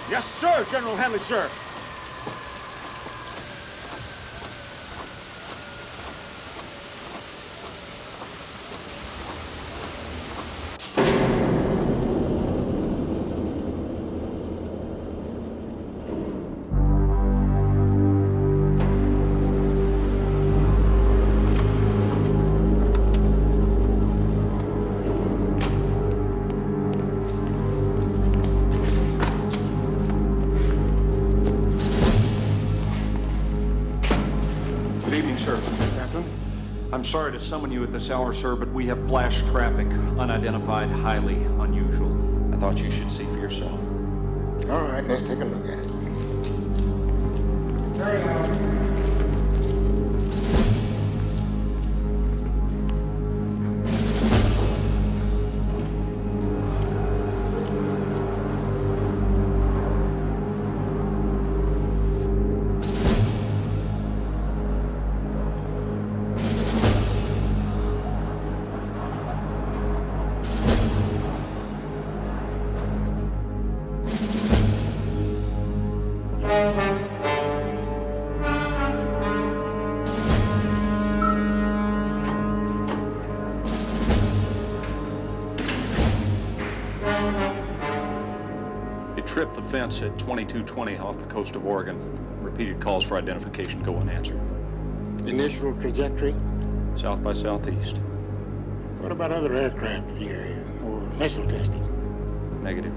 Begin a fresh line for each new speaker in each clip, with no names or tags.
Yes, sir, General Hanley, sir.
I'm sorry to summon you at this hour, sir, but we have flash traffic, unidentified, highly unusual. I thought you should see for yourself.
All right, let's take a look at it. There you are.
Tripped the fence at 2220 off the coast of Oregon. Repeated calls for identification go unanswered.
Initial trajectory?
South by southeast.
What about other aircraft in the area or missile testing?
Negative.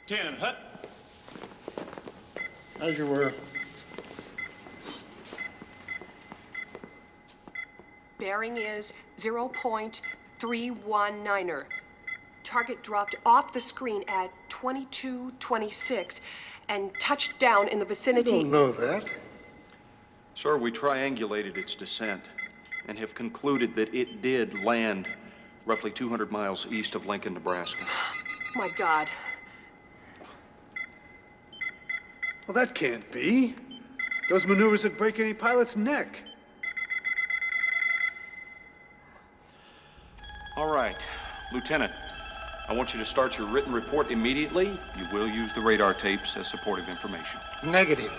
Lieutenant Hutt.
As you were.
Bearing is 0.319er. Target dropped off the screen at 2226 and touched down in the vicinity.
You don't know that.
Sir, we triangulated its descent and have concluded that it did land roughly 200 miles east of Lincoln, Nebraska.
My God.
Well, that can't be. Those maneuvers would break any pilot's neck.
All right, Lieutenant, I want you to start your written report immediately. You will use the radar tapes as supportive information.
Negative.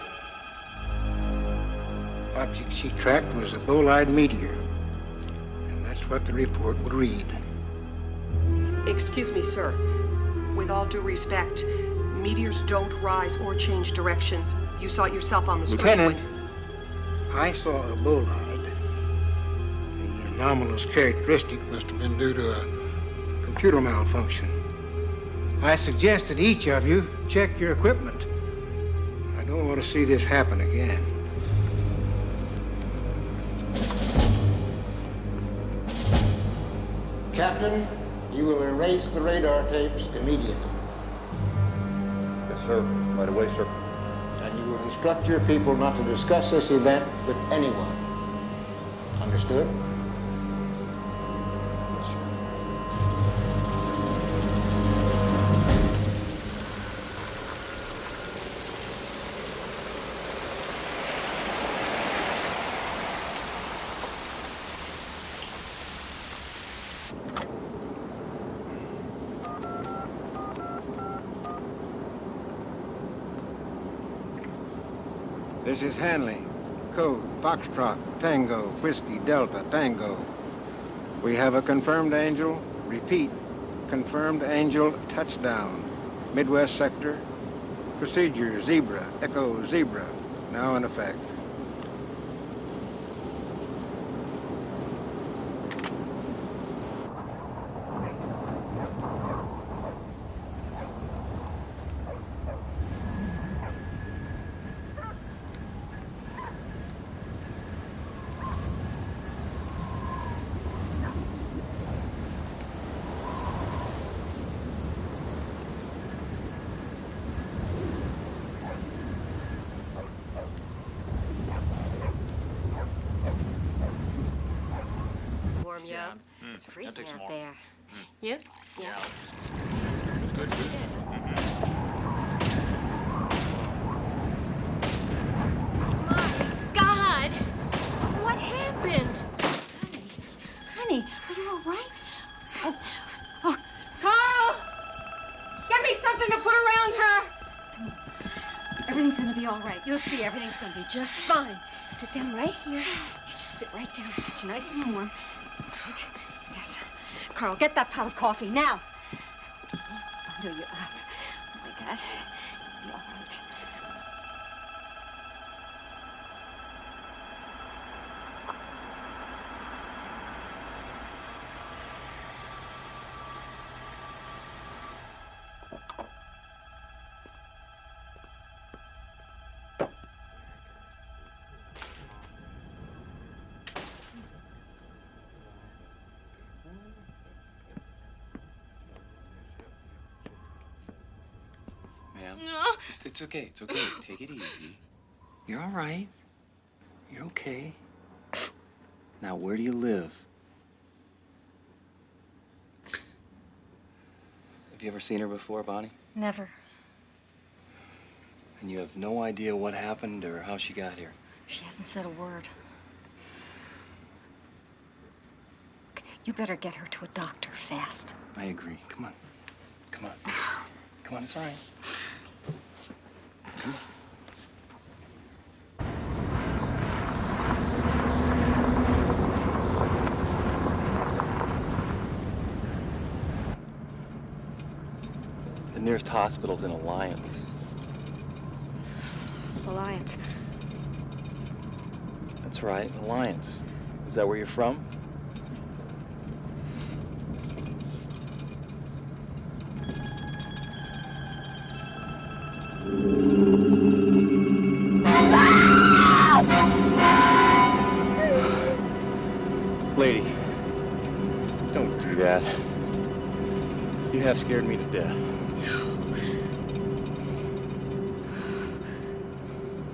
Object she tracked was a bolide meteor. And that's what the report would read.
Excuse me, sir. With all due respect, meteors don't rise or change directions. You saw it yourself on the screen.
Lieutenant, I saw a bolide. The anomalous characteristic must have been due to a computer malfunction. I suggest that each of you check your equipment. I don't want to see this happen again. Captain, you will erase the radar tapes immediately.
Yes, sir. Right away, sir.
And you will instruct your people not to discuss this event with anyone. Understood?
Yes, sir.
This is Hanley. Code Foxtrot Tango Whiskey Delta Tango. We have a confirmed angel. Repeat, confirmed angel touchdown. Midwest sector. Procedure Zebra Echo Zebra. Now in effect.
Yep.
can.
It's
That
freezing
takes
out
more.
there. You?
Yeah.
This looks pretty good, huh? My God! What happened? Honey, are you all right? Oh, Carl! Get me something to put around her! Come on. Everything's gonna be all right. You'll see, everything's gonna be just fine. Sit down right here. You just sit right down. Get you nice and warm. That's it. Yes. Carl, get that pot of coffee now. Bundle you up. Oh my God. You'll be all right.
Ma'am, it's okay. It's okay. Take it easy. You're all right. You're okay. Now, where do you live? Have you ever seen her before, Bonnie?
Never.
And you have no idea what happened or how she got here?
She hasn't said a word. You better get her to a doctor fast.
I agree. Come on. Come on. Come on, it's all right. Come on. The nearest hospital's in Alliance.
Alliance.
That's right, Alliance. Is that where you're from? Lady, don't do that. You have scared me to death.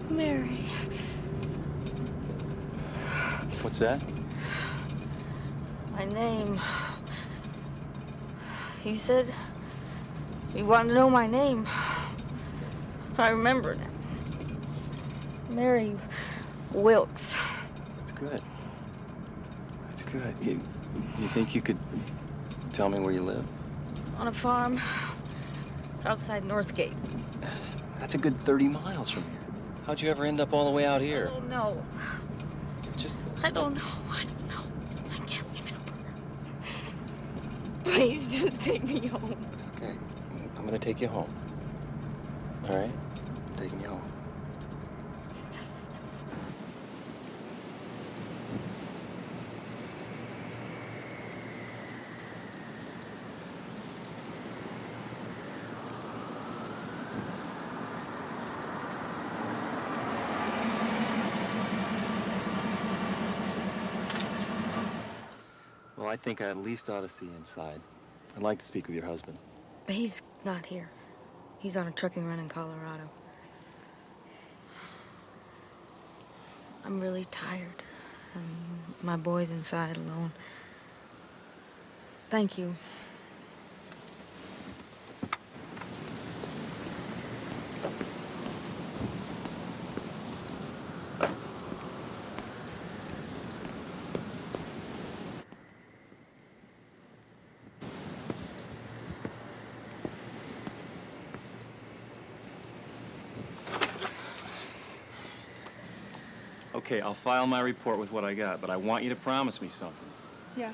Mary.
What's that?
My name. You said you wanted to know my name. I remember now. Mary Wilkes.
That's good. That's good. You think you could tell me where you live?
On a farm outside Northgate.
That's a good 30 miles from here. How'd you ever end up all the way out
I
here?
don't know.
Just
I don't know. I can't remember. Please just take me home.
It's okay. I'm gonna take you home. All right? I'm taking you home. Well, I think I at least ought to see inside. I'd like to speak with your husband.
He's not here. He's on a trucking run in Colorado. I'm really tired. And my boy's inside alone. Thank you.
Okay, I'll file my report with what I got, but I want you to promise me something.
Yeah.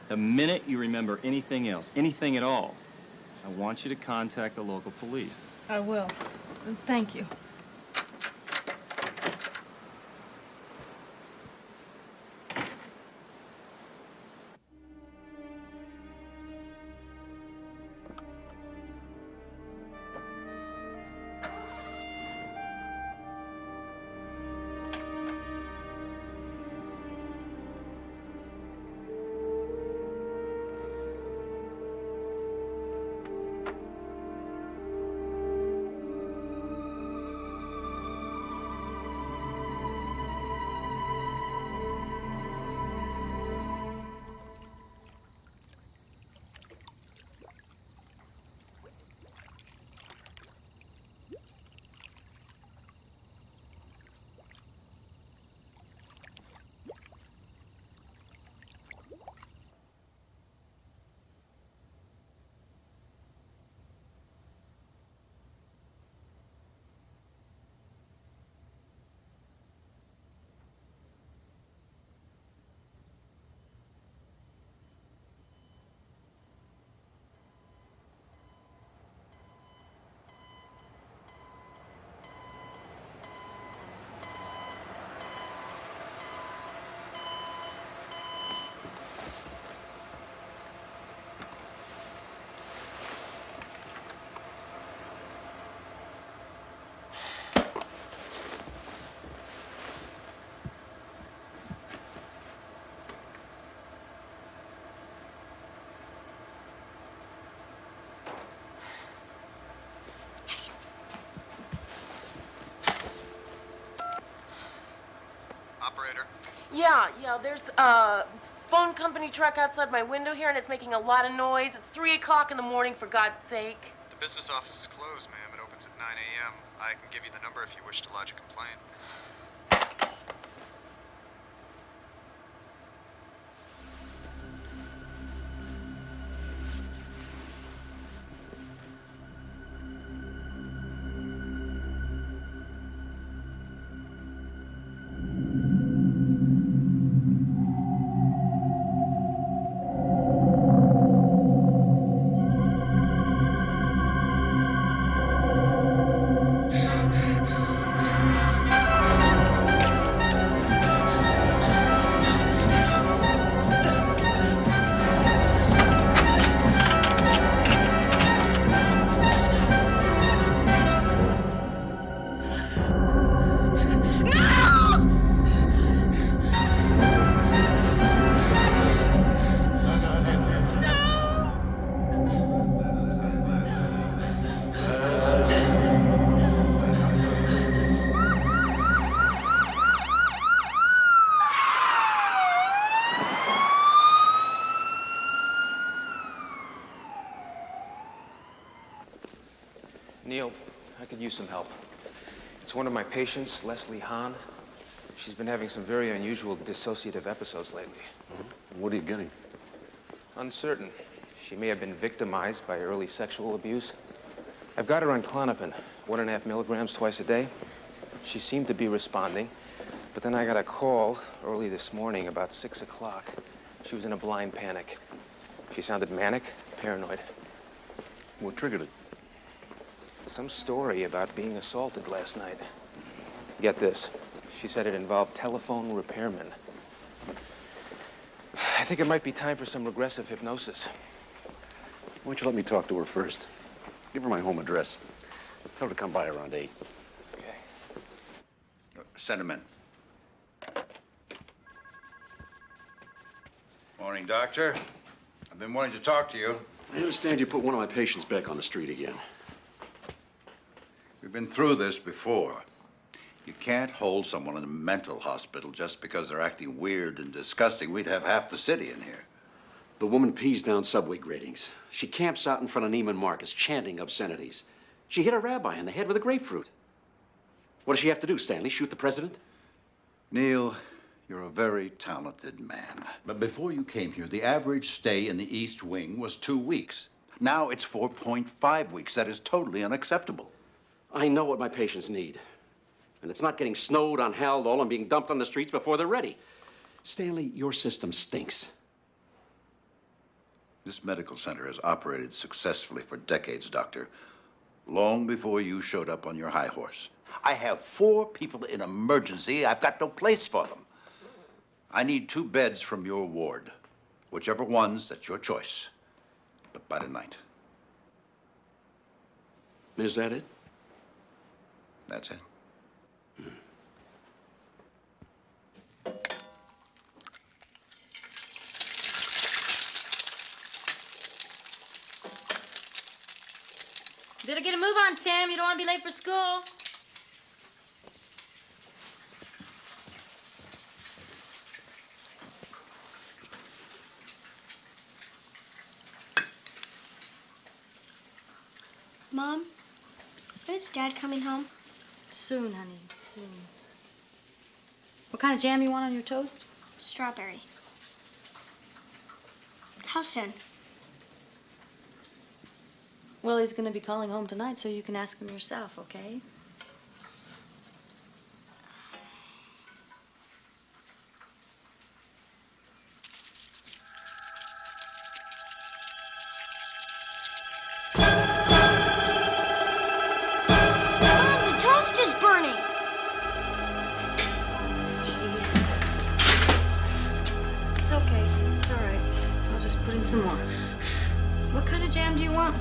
The minute you remember anything else, anything at all, I want you to contact the local police.
I will. Thank you.
Yeah, there's a phone company truck outside my window here, and it's making a lot of noise. It's 3 o'clock in the morning, for God's sake.
The business office is closed, ma'am. It opens at 9 a.m. I can give you the number if you wish to lodge a complaint.
Neil, I could use some help. It's one of my patients, Leslie Hahn. She's been having some very unusual dissociative episodes lately.
What are you getting?
Uncertain. She may have been victimized by early sexual abuse. I've got her on Klonopin, 1.5 milligrams twice a day. She seemed to be responding, but then I got a call early this morning about 6 o'clock. She was in a blind panic. She sounded manic, paranoid.
What triggered it?
Some story about being assaulted last night. Get this. She said it involved telephone repairmen. I think it might be time for some regressive hypnosis.
Why don't you let me talk to her first? Give her my home address. Tell her to come by around 8.
Okay.
Send him in. Morning, Doctor. I've been wanting to talk to you.
I understand you put one of my patients back on the street again.
We've been through this before. You can't hold someone in a mental hospital just because they're acting weird and disgusting. We'd have half the city in here.
The woman pees down subway gratings. She camps out in front of Neiman Marcus, chanting obscenities. She hit a rabbi in the head with a grapefruit. What does she have to do, Stanley? Shoot the president?
Neil, you're a very talented man. But before you came here, the average stay in the East Wing was 2 weeks. Now it's 4.5 weeks. That is totally unacceptable.
I know what my patients need. And it's not getting snowed on Haldol and being dumped on the streets before they're ready. Stanley, your system stinks.
This medical center has operated successfully for decades, Doctor. Long before you showed up on your high horse. I have 4 people in emergency. I've got no place for them. I need 2 beds from your ward. Whichever ones, that's your choice. But by tonight.
Is that it?
That's it.
Better get a move on, Tim. You don't want to be late for school.
Mom, when is Dad coming home?
Soon, honey, soon. What kind of jam you want on your toast?
Strawberry. How soon?
Well, he's going to be calling home tonight, so you can ask him yourself, okay?
Mom, the toast is burning!
Jeez. It's okay. It's all right. I'll just put in some more. What kind of jam do you want?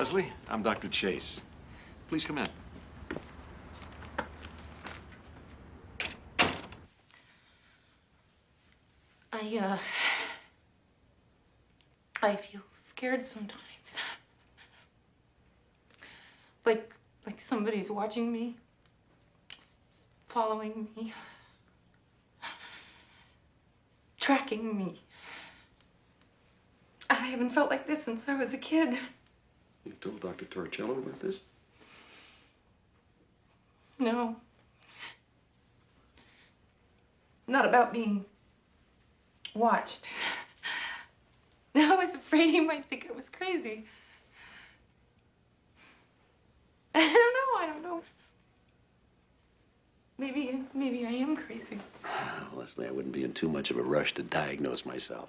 Leslie. I'm Dr. Chase. Please come in.
I feel scared sometimes. Like somebody's watching me, following me, tracking me. I haven't felt like this since I was a kid.
You've told Dr. Torricello about this?
No. Not about being watched. I was afraid he might think I was crazy. I don't know. Maybe I am crazy.
Leslie, I wouldn't be in too much of a rush to diagnose myself.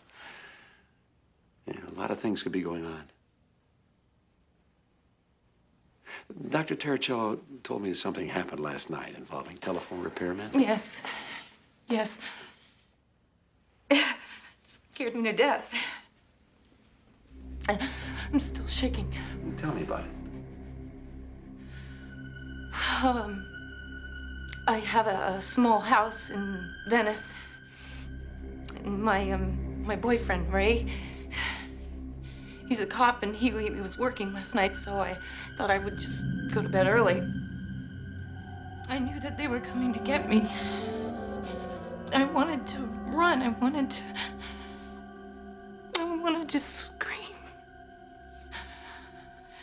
Yeah, a lot of things could be going on. Dr. Torricello told me that something happened last night involving telephone repairmen.
Yes. Yes. It scared me to death. I'm still shaking.
Tell me about it.
I have a small house in Venice. And my boyfriend, Ray, he's a cop, and he was working last night, so I thought I would just go to bed early. I knew that they were coming to get me. I wanted to run. I wanted to scream.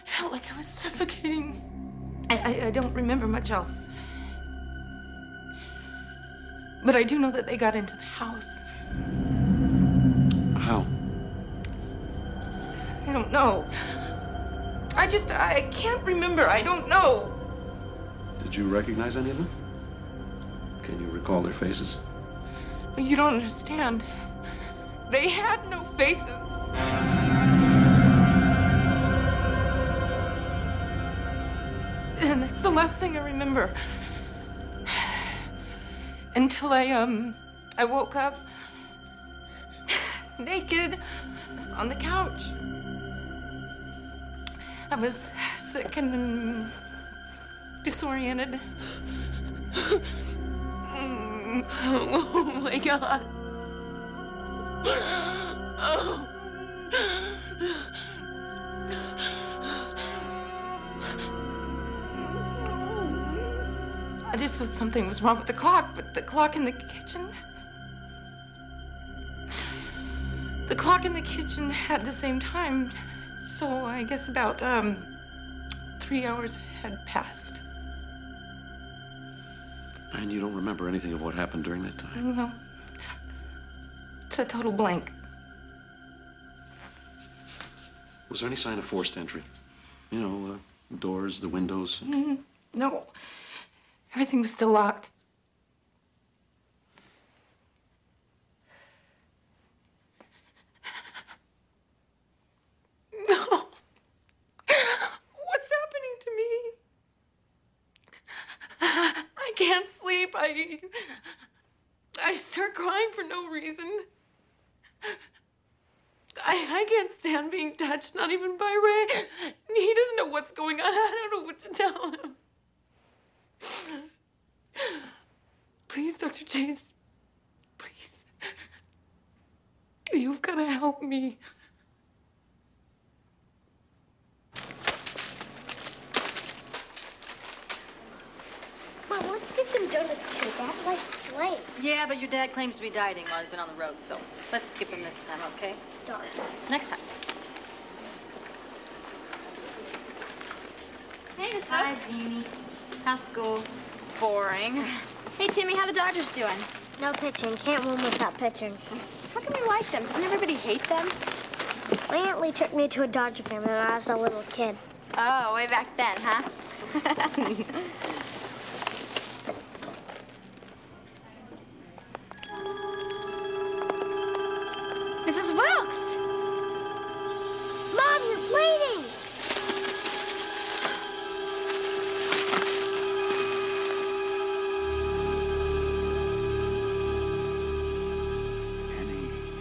Felt like I was suffocating. I don't remember much else. But I do know that they got into the house.
How?
I don't know. I can't remember. I don't know.
Did you recognize any of them? Can you recall their faces?
You don't understand. They had no faces. And that's the last thing I remember. Until I woke up naked on the couch. I was sick and disoriented. Oh my God. Oh. I just thought something was wrong with the clock, but the clock in the kitchen... The clock in the kitchen had the same time, so I guess about, 3 hours had passed.
And you don't remember anything of what happened during that time?
No. It's a total blank.
Was there any sign of forced entry? You know, doors, the windows?
No. Everything was still locked. No. What's happening to me? I can't sleep. I start crying for no reason. I can't stand being touched, not even by Ray. He doesn't know what's going on. I don't know what to tell him. Please, Dr. Chase, please. You've got to help me.
Mom, let's get some donuts too. Dad likes Lay's.
Yeah, but your dad claims to be dieting while he's been on the road, so let's skip him this time, okay?
Darn.
Next time.
Hey, Miss
Hi,
Fox.
Jeannie. How's school? Boring.
Hey, Timmy, how the Dodgers doing? No pitching. Can't win without pitching.
How come you like them? Doesn't everybody hate them?
My Aunt Lee took me to a Dodger game when I was a little kid.
Oh, way back then, huh?
Mrs. Wilkes! Mom, you're bleeding!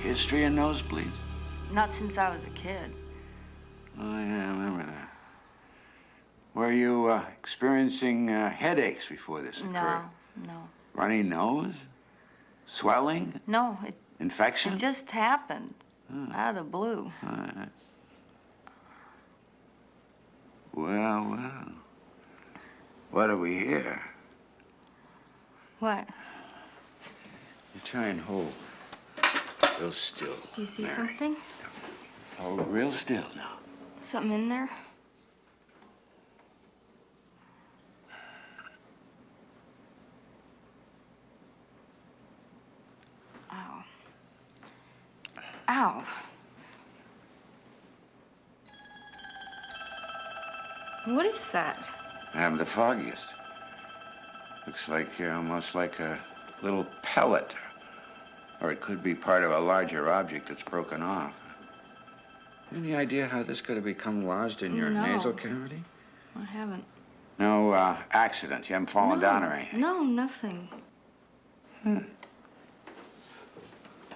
History of nosebleeds?
Not since I was a kid.
Oh, yeah, I remember that.
Were you experiencing headaches before this occurred?
No.
Runny nose? Swelling?
No, it
Infection?
just happened. Out of the blue.
Well. What do we hear?
What?
You try and hold real still.
Do you see
Mary.
something?
Hold real still now.
Something in there? Ow. Ow. What is that?
I'm the foggiest. Looks like almost like a little pellet. Or it could be part of a larger object that's broken off. Any idea how this could have become lodged in your
No.
nasal cavity?
I haven't.
No accident. You haven't fallen down or anything.
No, nothing.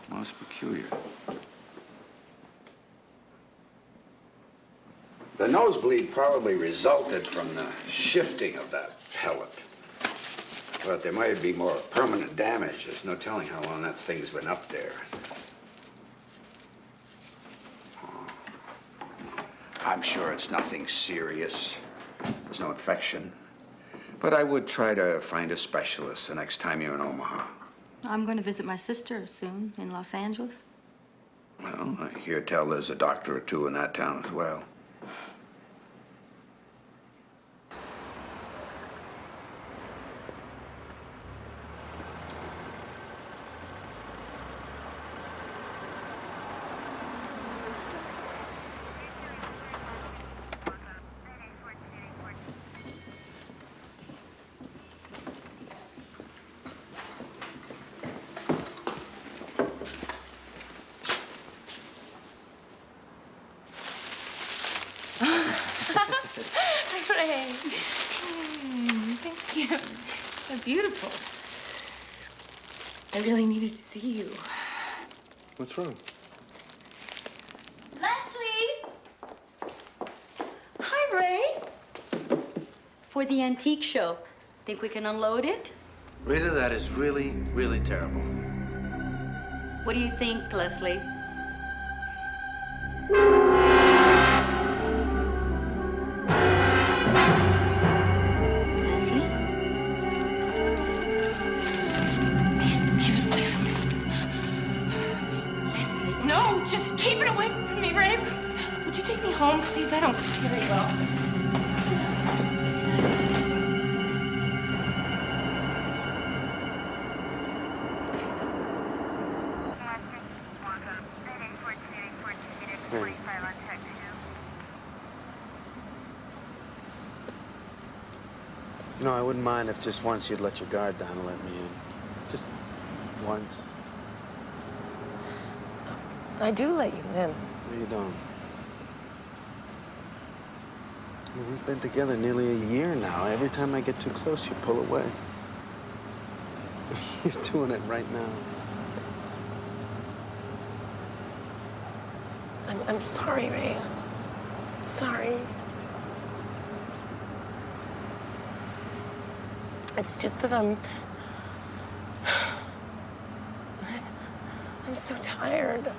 Most peculiar. The nosebleed probably resulted from the shifting of that pellet. But there might be more permanent damage. There's no telling how long that thing's been up there. I'm sure it's nothing serious. There's no infection. But I would try to find a specialist the next time you're in Omaha.
I'm going to visit my sister soon in Los Angeles.
Well, I hear tell there's a doctor or two in that town as well.
Thank you. They're beautiful. I really needed to see you.
What's wrong?
Leslie! Hi, Ray. For the antique show. Think we can unload it?
Rita, that is really, really terrible.
What do you think, Leslie?
Leslie? Keep it away from me. Leslie, no, just keep it away from me, Ray. Would you take me home, please? I don't feel very well.
You know, I wouldn't mind if just once you'd let your guard down and let me in. Just once.
I do let you in.
No, you don't. I mean, we've been together nearly a year now. Every time I get too close, you pull away. You're doing it right now.
I'm sorry, Ray. Sorry. It's just that I'm so tired.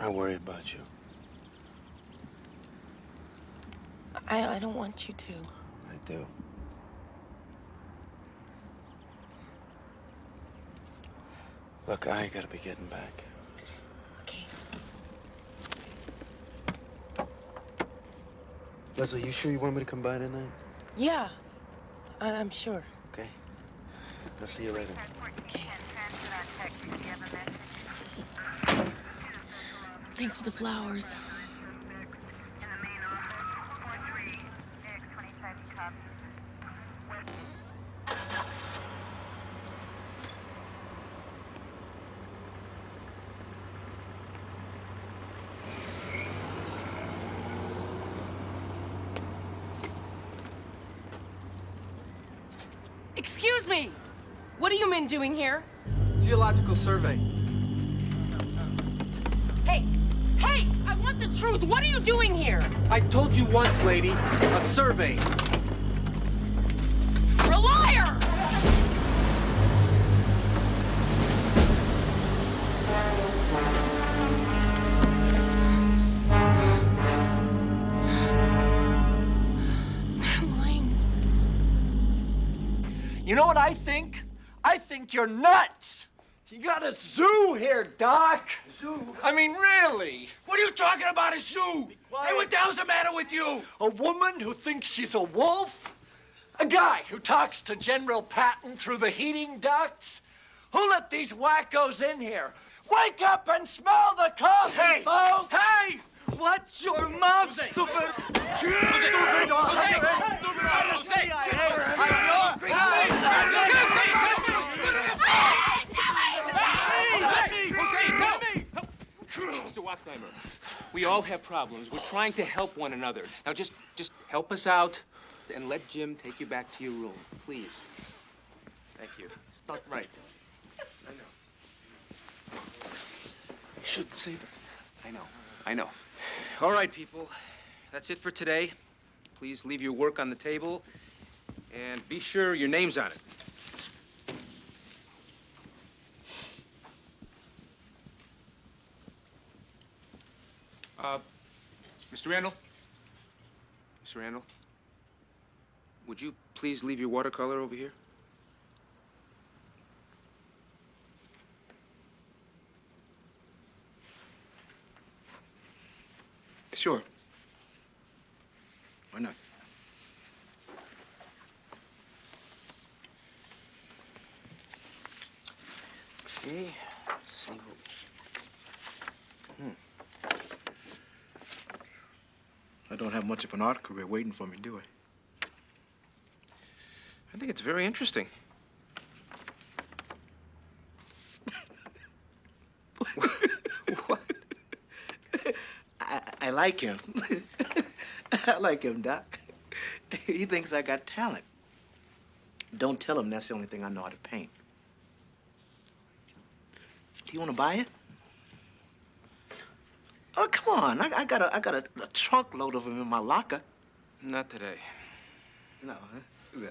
I worry about you.
I don't want you to.
I do. Look, I gotta be getting back.
Okay.
Leslie, you sure you want me to come by tonight?
Yeah, I'm sure.
Okay. I'll see you later.
Thanks for the flowers. men doing here?
Geological survey.
Hey! Hey! I want the truth. What are you doing here?
I told you once, lady. A survey.
You're a liar!
You know what I think? I think you're nuts! You got a zoo here, Doc.
Zoo?
I mean, really?
What are you talking about, a zoo? Hey, what the hell's the matter with you?
A woman who thinks she's a wolf? A guy who talks to General Patton through the heating ducts? Who let these wackos in here? Wake up and smell the coffee, folks!
Hey! Watch your mouth, stupid! Stupid!
Mr. Waxheimer, we all have problems. We're trying to help one another. Now just help us out and let Jim take you back to your room, please. Thank you. It's not right. I know. You shouldn't say that. I know. All right, people. That's it for today. Please leave your work on the table and be sure your name's on it. Mr. Randall? Mr. Randall? Would you please leave your watercolor over here?
Sure. Why not?
Okay. Let's see what...
I don't have much of an art career waiting for me, do I?
I think it's very interesting.
What? I like him. I like him, Doc. He thinks I got talent. Don't tell him that's the only thing I know how to paint. Do you want to buy it? Oh, come on. I got a trunk load of them in my locker.
Not today.
No, huh? No.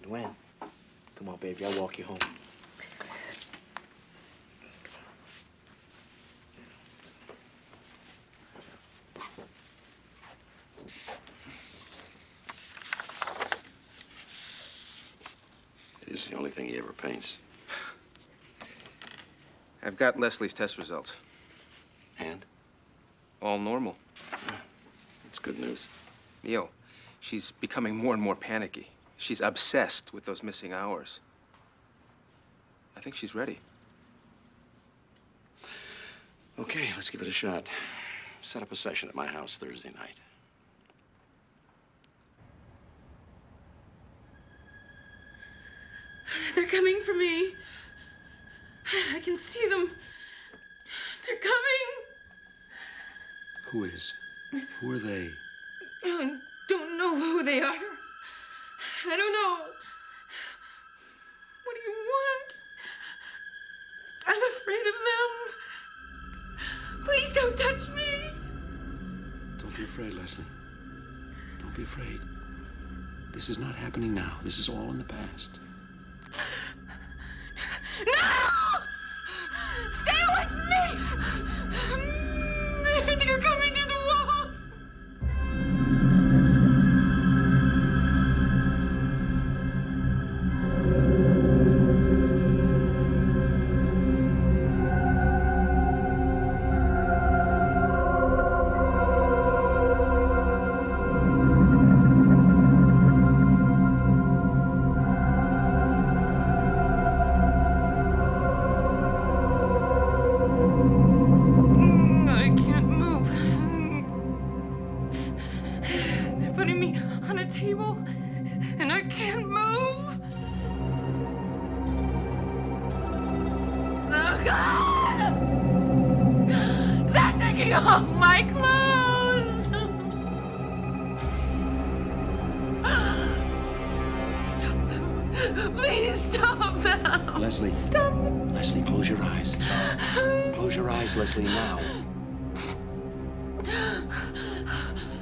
Luann, come on, baby. I'll walk you home.
It is the only thing he ever paints.
I've got Leslie's test results.
And?
All normal.
That's good news.
Neil, she's becoming more and more panicky. She's obsessed with those missing hours. I think she's ready.
Okay, let's give it a shot. Set up a session at my house Thursday night.
They're coming for me. I can see them. They're coming.
Who is? Who are they?
I don't know who they are. I don't know. What do you want? I'm afraid of them. Please don't touch me.
Don't be afraid, Leslie. Don't be afraid. This is not happening now. This is all in the past.
No! Stay away from me! You're coming through the walls! Off my clothes!
Leslie.
Stop.
Leslie, close your eyes. Close your eyes, Leslie, now.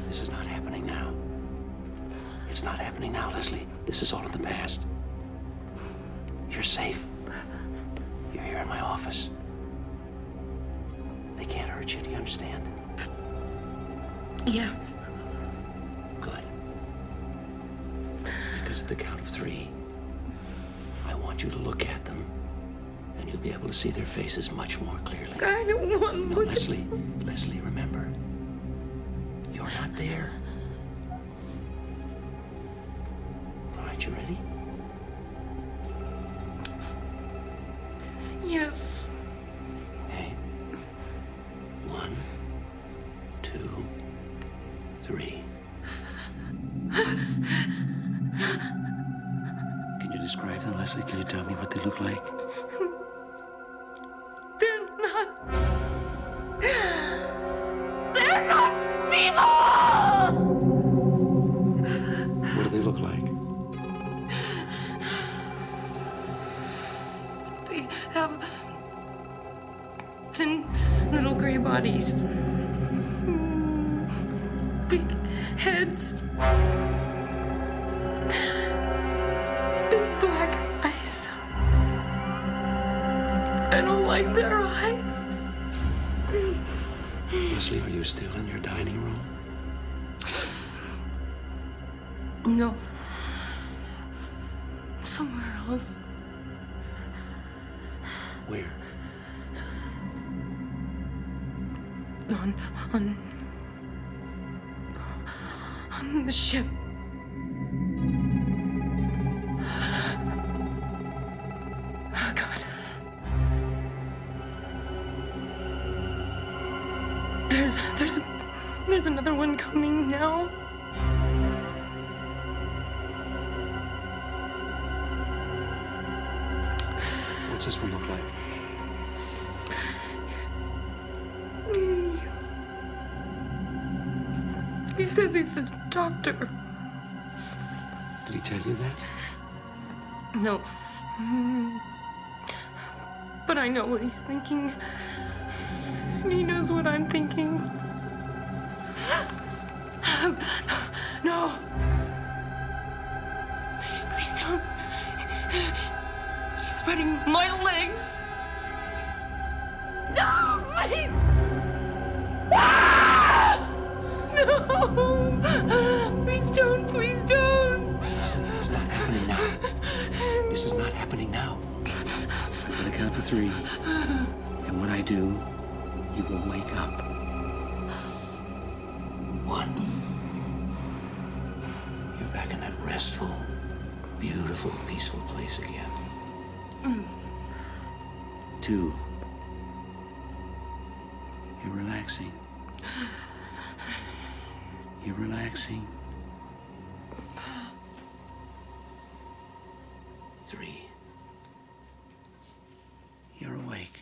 This is not happening now. It's not happening now, Leslie. This is all in the past. You're safe. You're here in my office. They can't hurt you, do you understand?
Yes.
Good. Because at the count of 3, I want you to look at them, and you'll be able to see their faces much more clearly.
I don't want
No, Leslie. Leslie, remember, you're not there. All right, you ready?
Yes.
Okay. 1, 2, 3. Can you describe them, Leslie? Can you tell me what they look like?
They're not people!
What do they look like?
They have thin little gray bodies. Big heads. Big black eyes. I don't like their eyes.
Leslie, are you still in your dining room?
No. Somewhere else.
Where?
On the ship. Oh, God. There's another one coming now.
What's this one look like?
He says he's the doctor.
Did he tell you that?
No. But I know what he's thinking. And he knows what I'm thinking. No. Please don't. He's spreading my legs. No, please. Ah! No. Please don't. Please don't.
It's not happening now. This is not happening now. I'm gonna count to 3. And when I do, you will wake up. 1. You're back in that restful, beautiful, peaceful place again. 2. You're relaxing. You're relaxing. 3. You're awake.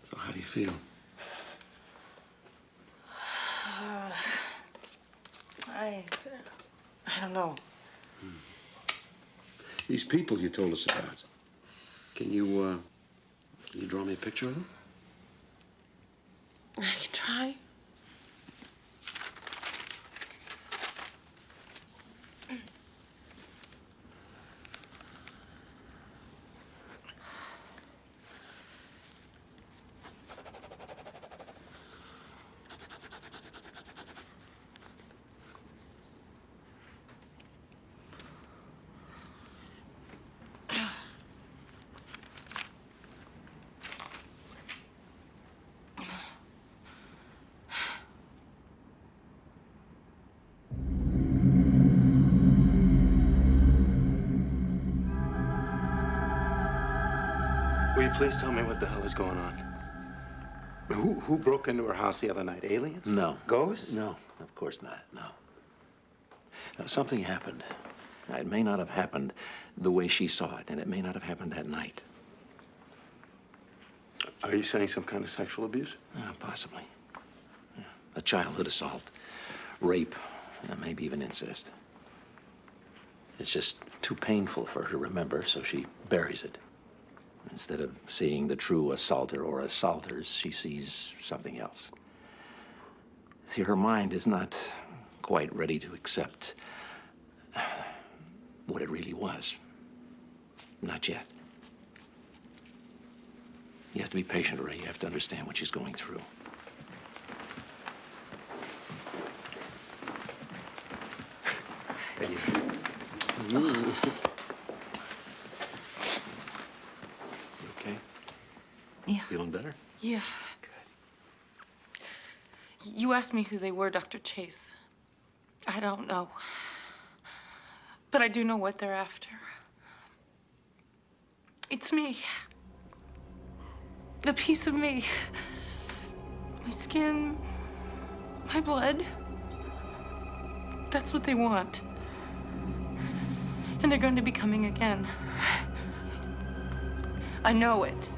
So how do you feel?
I don't know.
These people you told us about, can you draw me a picture of them?
I can try.
Will you please tell me what the hell is going on? Who broke into her house the other night? Aliens?
No.
Ghosts?
No, of course not, no. Now, something happened. Now, it may not have happened the way she saw it, and it may not have happened that night.
Are you saying some kind of sexual abuse?
Possibly. Yeah. A childhood assault, rape, maybe even incest. It's just too painful for her to remember, so she buries it. Instead of seeing the true assaulter or assaulters, she sees something else. See, her mind is not quite ready to accept what it really was. Not yet. You have to be patient, Ray. You have to understand what she's going through.
Hey.
You okay?
Yeah.
Feeling better?
Yeah. You asked me who they were, Dr. Chase. I don't know. But I do know what they're after. It's me. A piece of me. My skin, my blood. That's what they want. And they're going to be coming again. I know it.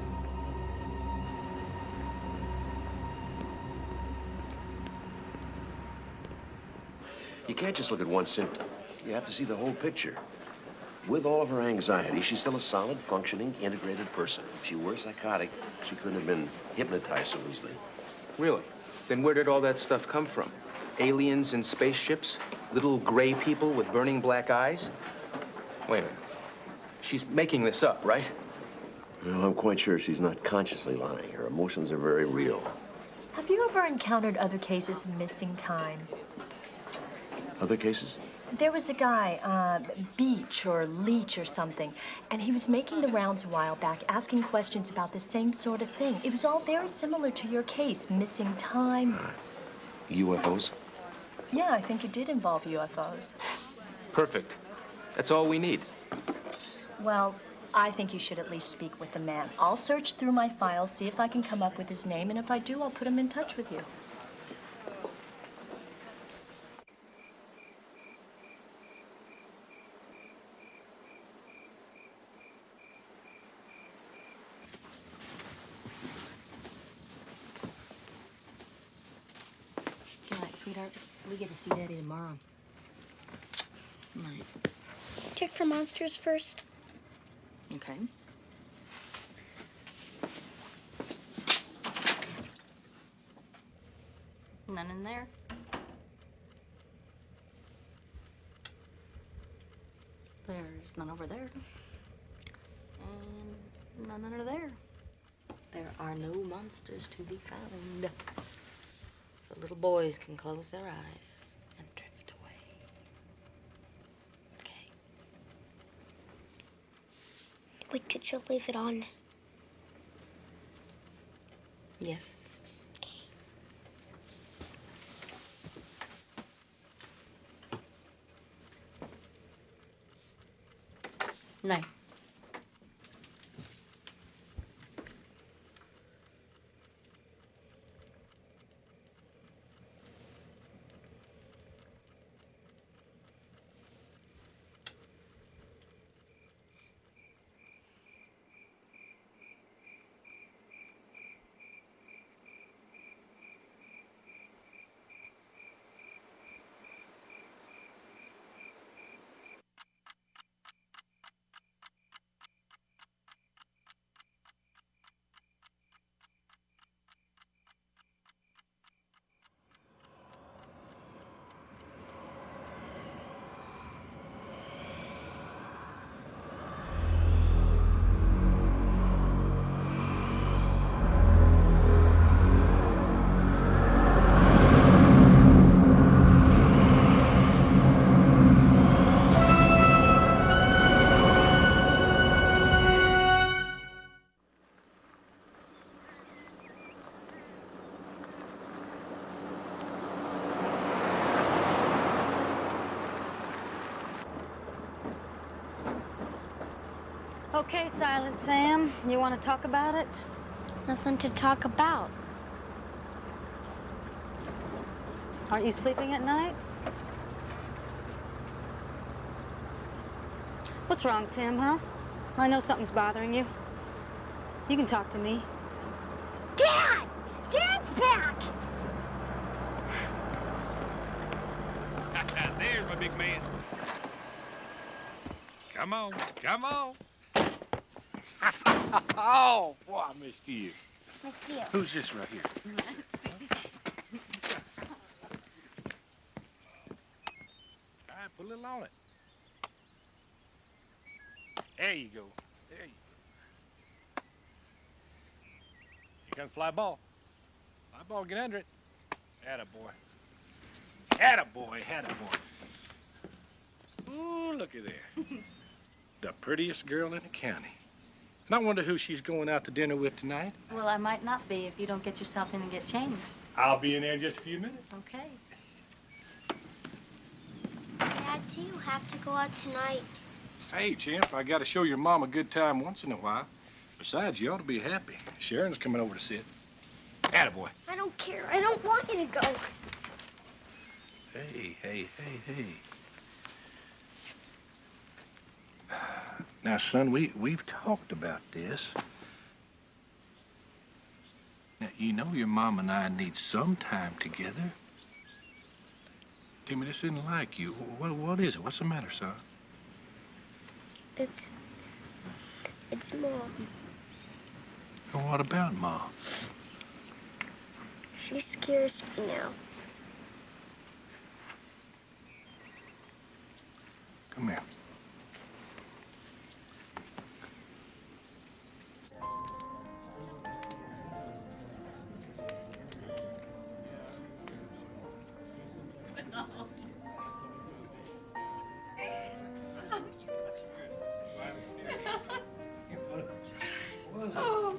You can't just look at one symptom. You have to see the whole picture. With all of her anxiety, she's still a solid, functioning, integrated person. If she were psychotic, she couldn't have been hypnotized so easily.
Really? Then where did all that stuff come from? Aliens in spaceships? Little gray people with burning black eyes? Wait a minute. She's making this up, right?
No, I'm quite sure she's not consciously lying. Her emotions are very real.
Have you ever encountered other cases of missing time?
Other cases?
There was a guy, Beach or Leach or something, and he was making the rounds a while back, asking questions about the same sort of thing. It was all very similar to your case, missing time.
UFOs?
Yeah, I think it did involve UFOs.
Perfect. That's all we need.
Well, I think you should at least speak with the man. I'll search through my files, see if I can come up with his name, and if I do, I'll put him in touch with you.
Good night, sweetheart. We get to see Daddy tomorrow. Night.
Check for monsters first.
Okay. None in there. There's none over there. And none under there. There are no monsters to be found. So little boys can close their eyes and drift away. Okay.
Wait, could you leave it on?
Yes. No.
Okay, Silent Sam, you want to talk about it?
Nothing to talk about.
Aren't you sleeping at night? What's wrong, Tim, huh? I know something's bothering you. You can talk to me.
Dad! Dad's back!
There's my big man. Come on, come on. Oh, boy, I missed you.
Missed you.
Who's this right here? All right, put a little on it. There you go. There you go. Here comes fly ball. Fly ball, get under it. Attaboy. Attaboy, attaboy. Ooh, look at there. The prettiest girl in the county. And I wonder who she's going out to dinner with tonight.
Well, I might not be if you don't get yourself in and get changed.
I'll be in there in just a few minutes.
Okay.
Dad, do you have to go out tonight?
Hey, champ, I gotta show your mom a good time once in a while. Besides, you ought to be happy. Sharon's coming over to sit. Attaboy.
I don't care. I don't want you to go.
Hey, hey, hey, hey. Now, son, we've talked about this. Now, you know your mom and I need some time together. Timmy, this isn't like you. What is it? What's the matter, son?
It's Mom.
Well, what about Mom?
She scares me now.
Come here.
Oh.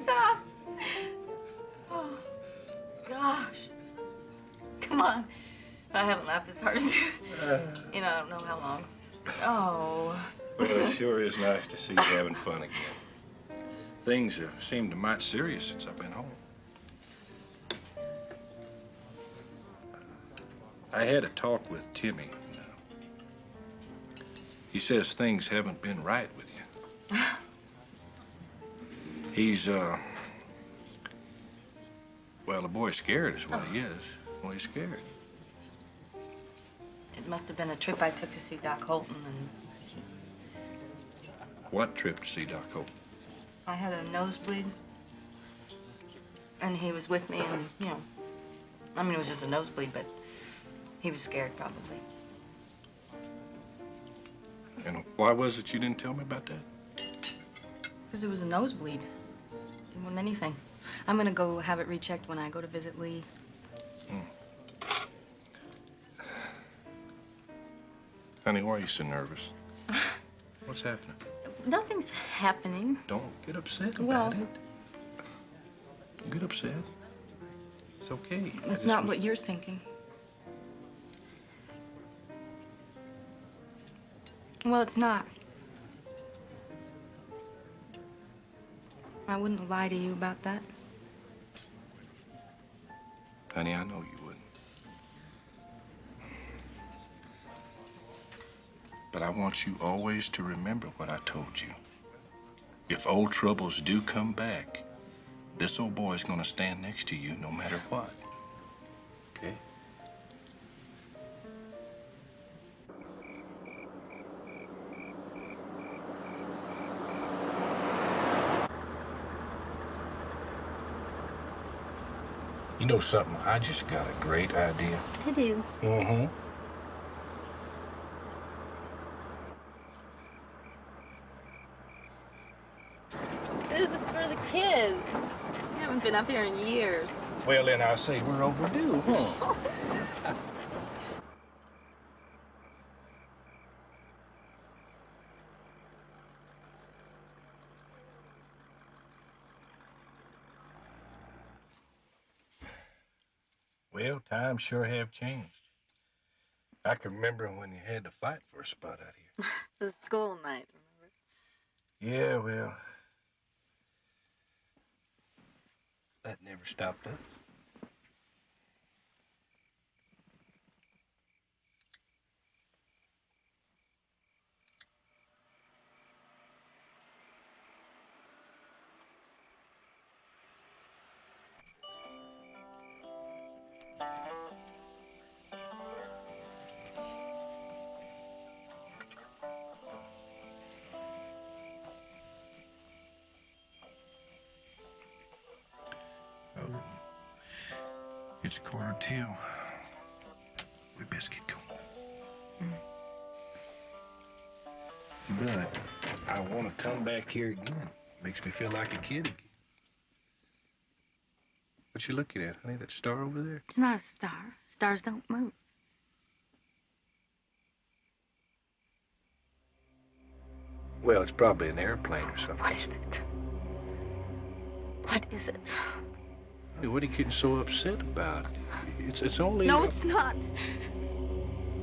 Stop. Oh, gosh. Come on. I haven't laughed as hard as you. You know, I don't know how long. Oh.
Well, it sure is nice to see you having fun again. Things have seemed mighty serious since I've been home. I had a talk with Timmy. He says things haven't been right with you. He's, well, the boy's scared is what he is. Well, he's scared.
It must have been a trip I took to see Doc Holton, and
What trip to see Doc Hope?
I had a nosebleed. And he was with me, and, you know, I mean, it was just a nosebleed, but he was scared, probably.
And why was it you didn't tell me about that?
Because it was a nosebleed. It wasn't anything. I'm gonna go have it rechecked when I go to visit Lee.
Honey, why are you so nervous? What's happening?
Nothing's happening.
Don't get upset about
Well,
it. Don't get upset. It's okay.
it's not what you're thinking. Well, it's not. I wouldn't lie to you about that.
Honey, I know you wouldn't. But I want you always to remember what I told you. If old troubles do come back, this old boy's gonna stand next to you no matter what. Okay? You know something? I just got a great idea.
I do.
Mm-hmm.
This is for the kids. We haven't been up here in years.
Well, then I say we're overdue, huh? Well, times sure have changed. I can remember when you had to fight for a spot out here.
It's a school night, remember?
Yeah, well, that never stopped us. It's 1:45. We best get going. But I want to come back here again. Makes me feel like a kid again. What you looking at, honey? That star over there?
It's not a star. Stars don't move.
Well, it's probably an airplane or something.
What is it? What is it?
Hey, what are you getting so upset about? It's only...
No, it's not.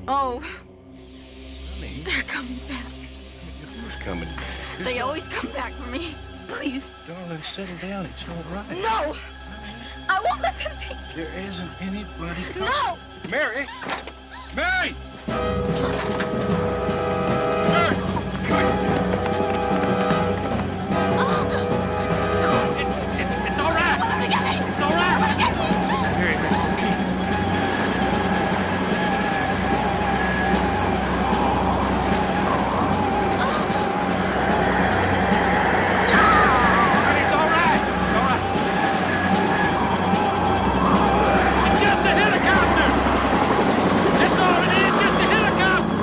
Oh.
Honey.
They're coming back.
Who's coming back?
They always come back for me. Please.
Darling, settle down. It's all right.
No! I won't let them take me.
There isn't anybody coming.
No!
Mary! Mary!
It's all right. It's all right.
Mary, that's okay.
It's all right. It's all right. It's just a helicopter. That's all it is, just a helicopter.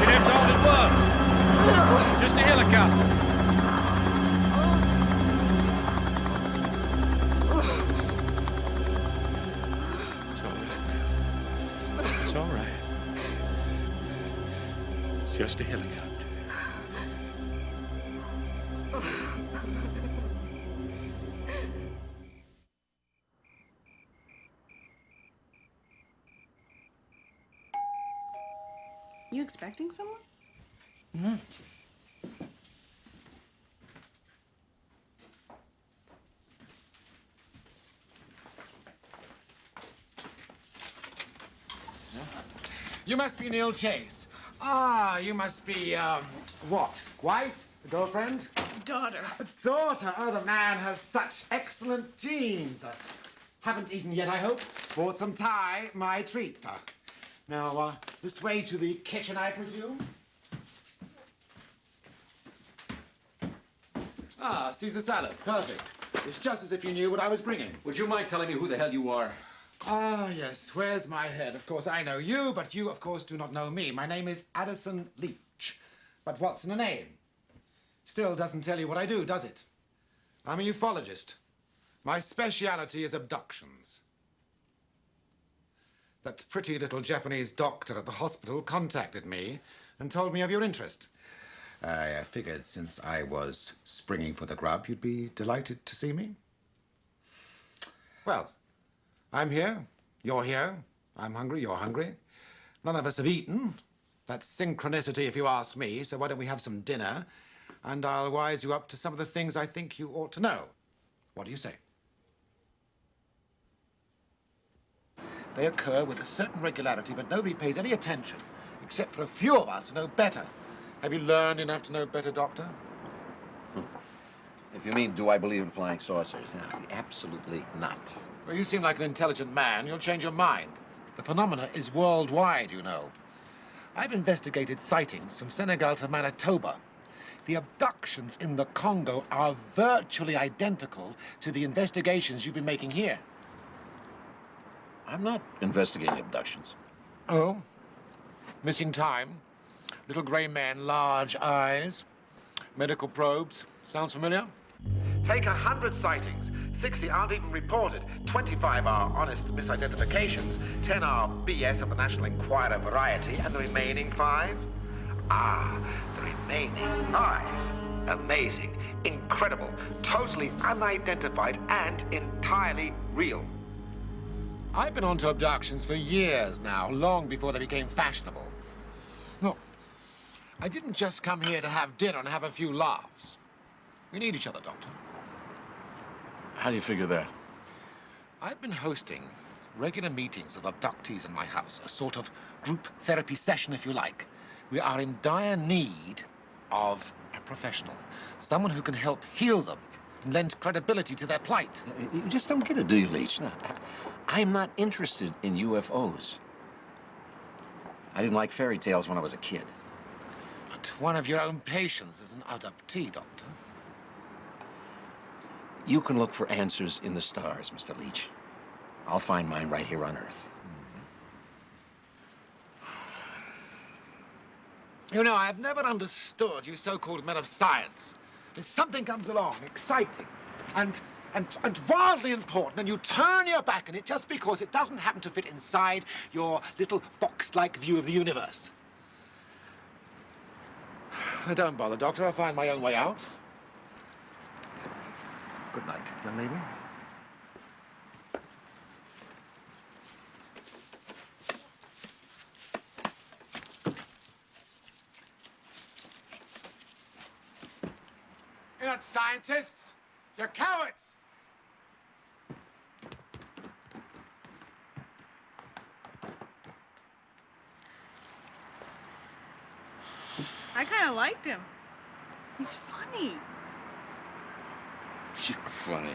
See, that's all it was. Just a helicopter.
It's all right now. It's all right. It's just a helicopter.
You expecting someone?
Mm-hmm.
You must be Neil Chase. Ah, you must be, what? Wife? Girlfriend?
Daughter.
Daughter. Oh, the man has such excellent genes. Haven't eaten yet, I hope. Bought some Thai, my treat. Now, this way to the kitchen, I presume? Ah, Caesar salad. Perfect. It's just as if you knew what I was bringing.
Would you mind telling me who the hell you are?
Ah, yes. Where's my head? Of course, I know you, but you, of course, do not know me. My name is Addison Leach. But what's in a name? Still doesn't tell you what I do, does it? I'm a ufologist. My speciality is abductions. That pretty little Japanese doctor at the hospital contacted me and told me of your interest. I figured since I was springing for the grub, you'd be delighted to see me. Well, I'm here, you're here, I'm hungry, you're hungry. None of us have eaten. That's synchronicity if you ask me, so why don't we have some dinner, and I'll wise you up to some of the things I think you ought to know. What do you say? They occur with a certain regularity, but nobody pays any attention, except for a few of us who know better. Have you learned enough to know better, Doctor?
If you mean, do I believe in flying saucers? No, absolutely not.
Well, you seem like an intelligent man. You'll change your mind. The phenomena is worldwide, you know. I've investigated sightings from Senegal to Manitoba. The abductions in the Congo are virtually identical to the investigations you've been making here.
I'm not investigating abductions.
Oh? Missing time? Little gray men, large eyes, medical probes. Sounds familiar? Take 100 sightings. 60 aren't even reported. 25 are honest misidentifications. 10 are BS of the National Enquirer variety. And the remaining 5? Ah, the remaining 5. Amazing, incredible, totally unidentified, and entirely real. I've been onto abductions for years now, long before they became fashionable. Look, I didn't just come here to have dinner and have a few laughs. We need each other, Doctor.
How do you figure that?
I've been hosting regular meetings of abductees in my house, a sort of group therapy session, if you like. We are in dire need of a professional, someone who can help heal them and lend credibility to their plight.
You just don't get it, do you, Leach? No, I'm not interested in UFOs. I didn't like fairy tales when I was a kid.
But one of your own patients is an abductee, Doctor.
You can look for answers in the stars, Mr. Leach. I'll find mine right here on Earth.
You know, I've never understood you so-called men of science. If something comes along, exciting, and wildly important, and you turn your back on it just because it doesn't happen to fit inside your little box-like view of the universe. Don't bother, Doctor. I'll find my own way out. Good night, young lady. You're not scientists. You're cowards.
I kind of liked him. He's funny.
You're funny.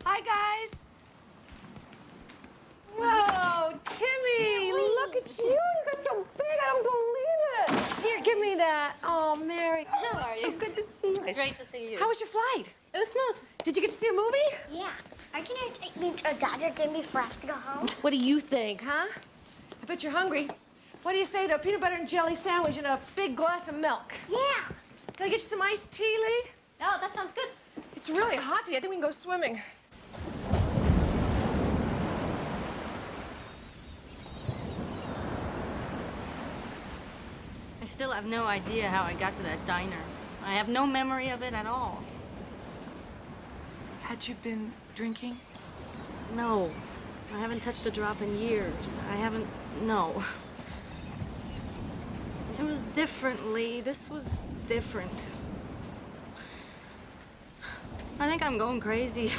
Hi, guys. Whoa, Timmy, look at you. You got so big, I don't believe it. Here, give me that. Oh, Mary. How are you? So good to see you.
Great to see you.
How was your flight? It was smooth. Did you get to see a movie?
Yeah. Are you gonna take me to a Dodger game before I have to go home?
What do you think, huh? I bet you're hungry. What do you say to a peanut butter and jelly sandwich and a big glass of milk?
Yeah.
Can I get you some iced tea, Lee?
Oh, that sounds good.
It's really hot today. I think we can go swimming.
I still have no idea how I got to that diner. I have no memory of it at all.
Had you been drinking?
No. I haven't touched a drop in years. I haven't... No. It was different, Lee. This was different. I think I'm going crazy.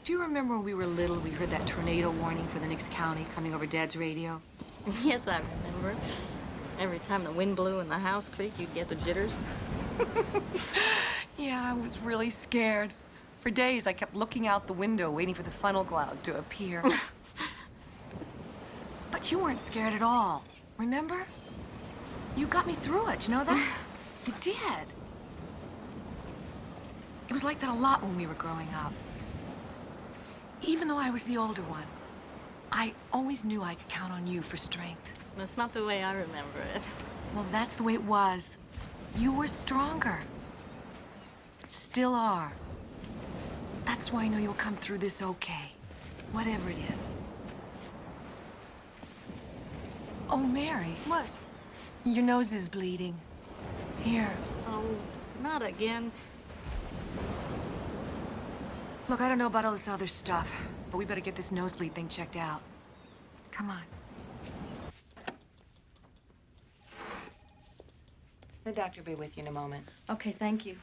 Do you remember when we were little, we heard that tornado warning for the next county coming over Dad's radio?
Yes, I remember. Every time the wind blew in the house creek, you'd get the jitters.
Yeah, I was really scared. For days, I kept looking out the window, waiting for the funnel cloud to appear. But you weren't scared at all, remember? You got me through it, you know that? You did. It was like that a lot when we were growing up. Even though I was the older one, I always knew I could count on you for strength.
That's not the way I remember it.
Well, that's the way it was. You were stronger. Still are. That's why I know you'll come through this okay, whatever it is. Oh, Mary.
What?
Your nose is bleeding. Here.
Oh, not again.
Look, I don't know about all this other stuff, but we better get this nosebleed thing checked out. Come on. The doctor will be with you in a moment.
Okay, thank you.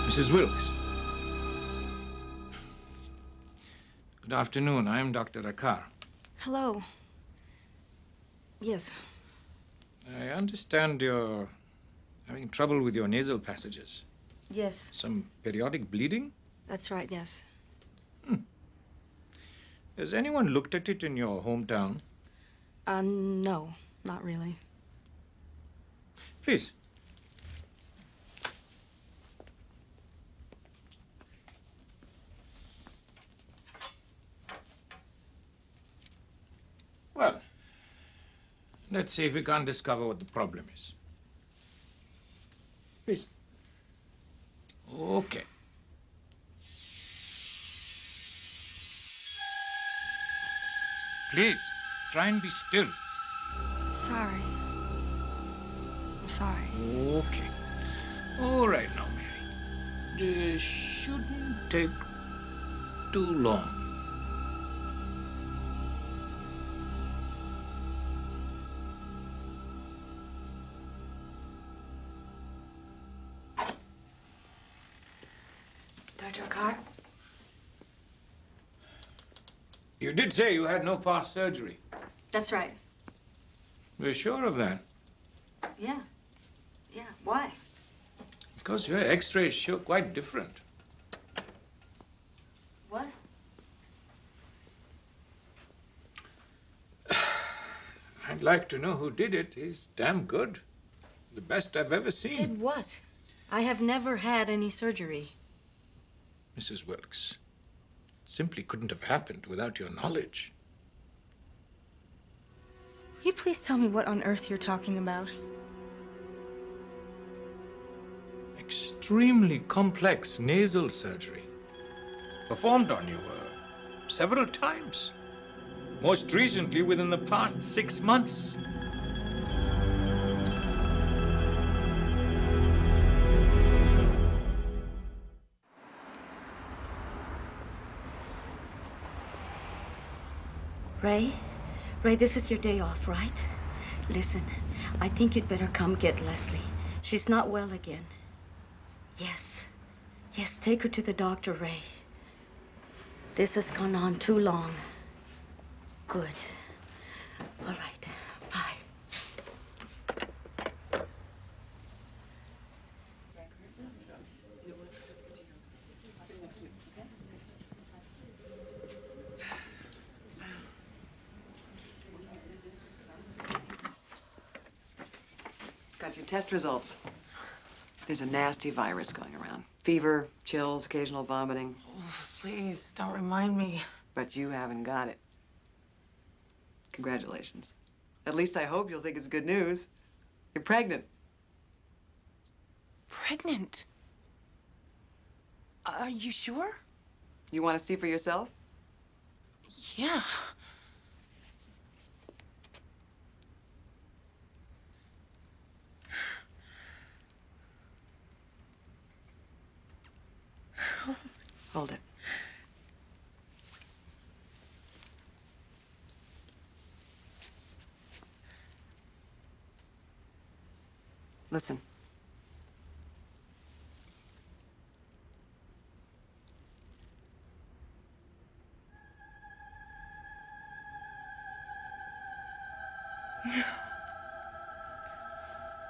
Mrs. Wilkes. Good afternoon. I'm Dr. Akar.
Hello. Yes.
I understand you're having trouble with your nasal passages.
Yes.
Some periodic bleeding?
That's right, yes.
Has anyone looked at it in your hometown?
No, not really.
Please. Let's see if we can discover what the problem is. Please. Okay. Please, try and be still.
Sorry. I'm sorry.
Okay. All right now, Mary. This shouldn't take too long.
Dr. Carr?
You did say you had no past surgery.
That's right.
We're sure of that.
Yeah. Yeah. Why?
Because your x-rays show quite different.
What?
I'd like to know who did it. He's damn good. The best I've ever seen.
Did what? I have never had any surgery.
Mrs. Wilkes, it simply couldn't have happened without your knowledge.
Will you please tell me what on earth you're talking about?
Extremely complex nasal surgery. Performed on you several times. Most recently within the past 6 months.
Ray, this is your day off, right? Listen, I think you'd better come get Leslie. She's not well again. Yes, take her to the doctor, Ray. This has gone on too long. Good. All right, bye.
Got your test results. There's a nasty virus going around. Fever, chills, occasional vomiting.
Please, don't remind me.
But you haven't got it. Congratulations. At least I hope you'll think it's good news. You're pregnant.
Pregnant? Are you sure?
You want to see for yourself?
Yeah.
Hold it. Listen.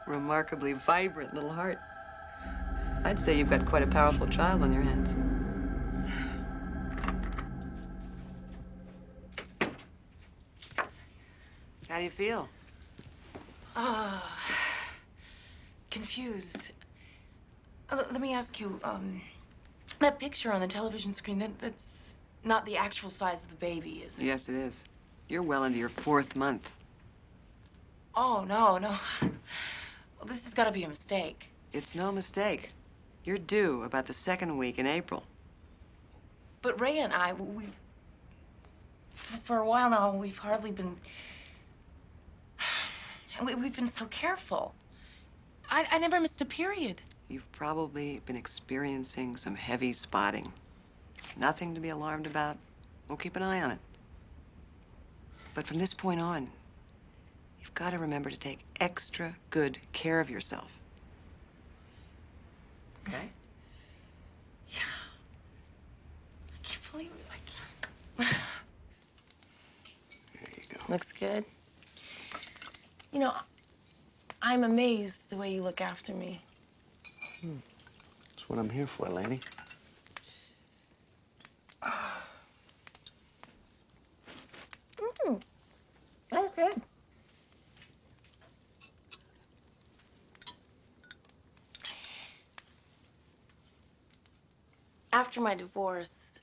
Remarkably vibrant little heart. I'd say you've got quite a powerful child on your hands. How do you feel?
Confused. Let me ask you, that picture on the television screen, that's not the actual size of the baby, is it?
Yes, it is. You're well into your 4th month.
Oh, no. Well, this has got to be a mistake.
It's no mistake. You're due about the 2nd week in April.
But Ray and I, for a while now, we've hardly been... We've been so careful. I never missed a period.
You've probably been experiencing some heavy spotting. It's nothing to be alarmed about. We'll keep an eye on it. But from this point on, you've got to remember to take extra good care of yourself. Okay?
Yeah. I can't believe it. I can't.
There you go.
Looks good. You know, I'm amazed the way you look after me.
That's what I'm here for, Lanny.
That's good. After my divorce,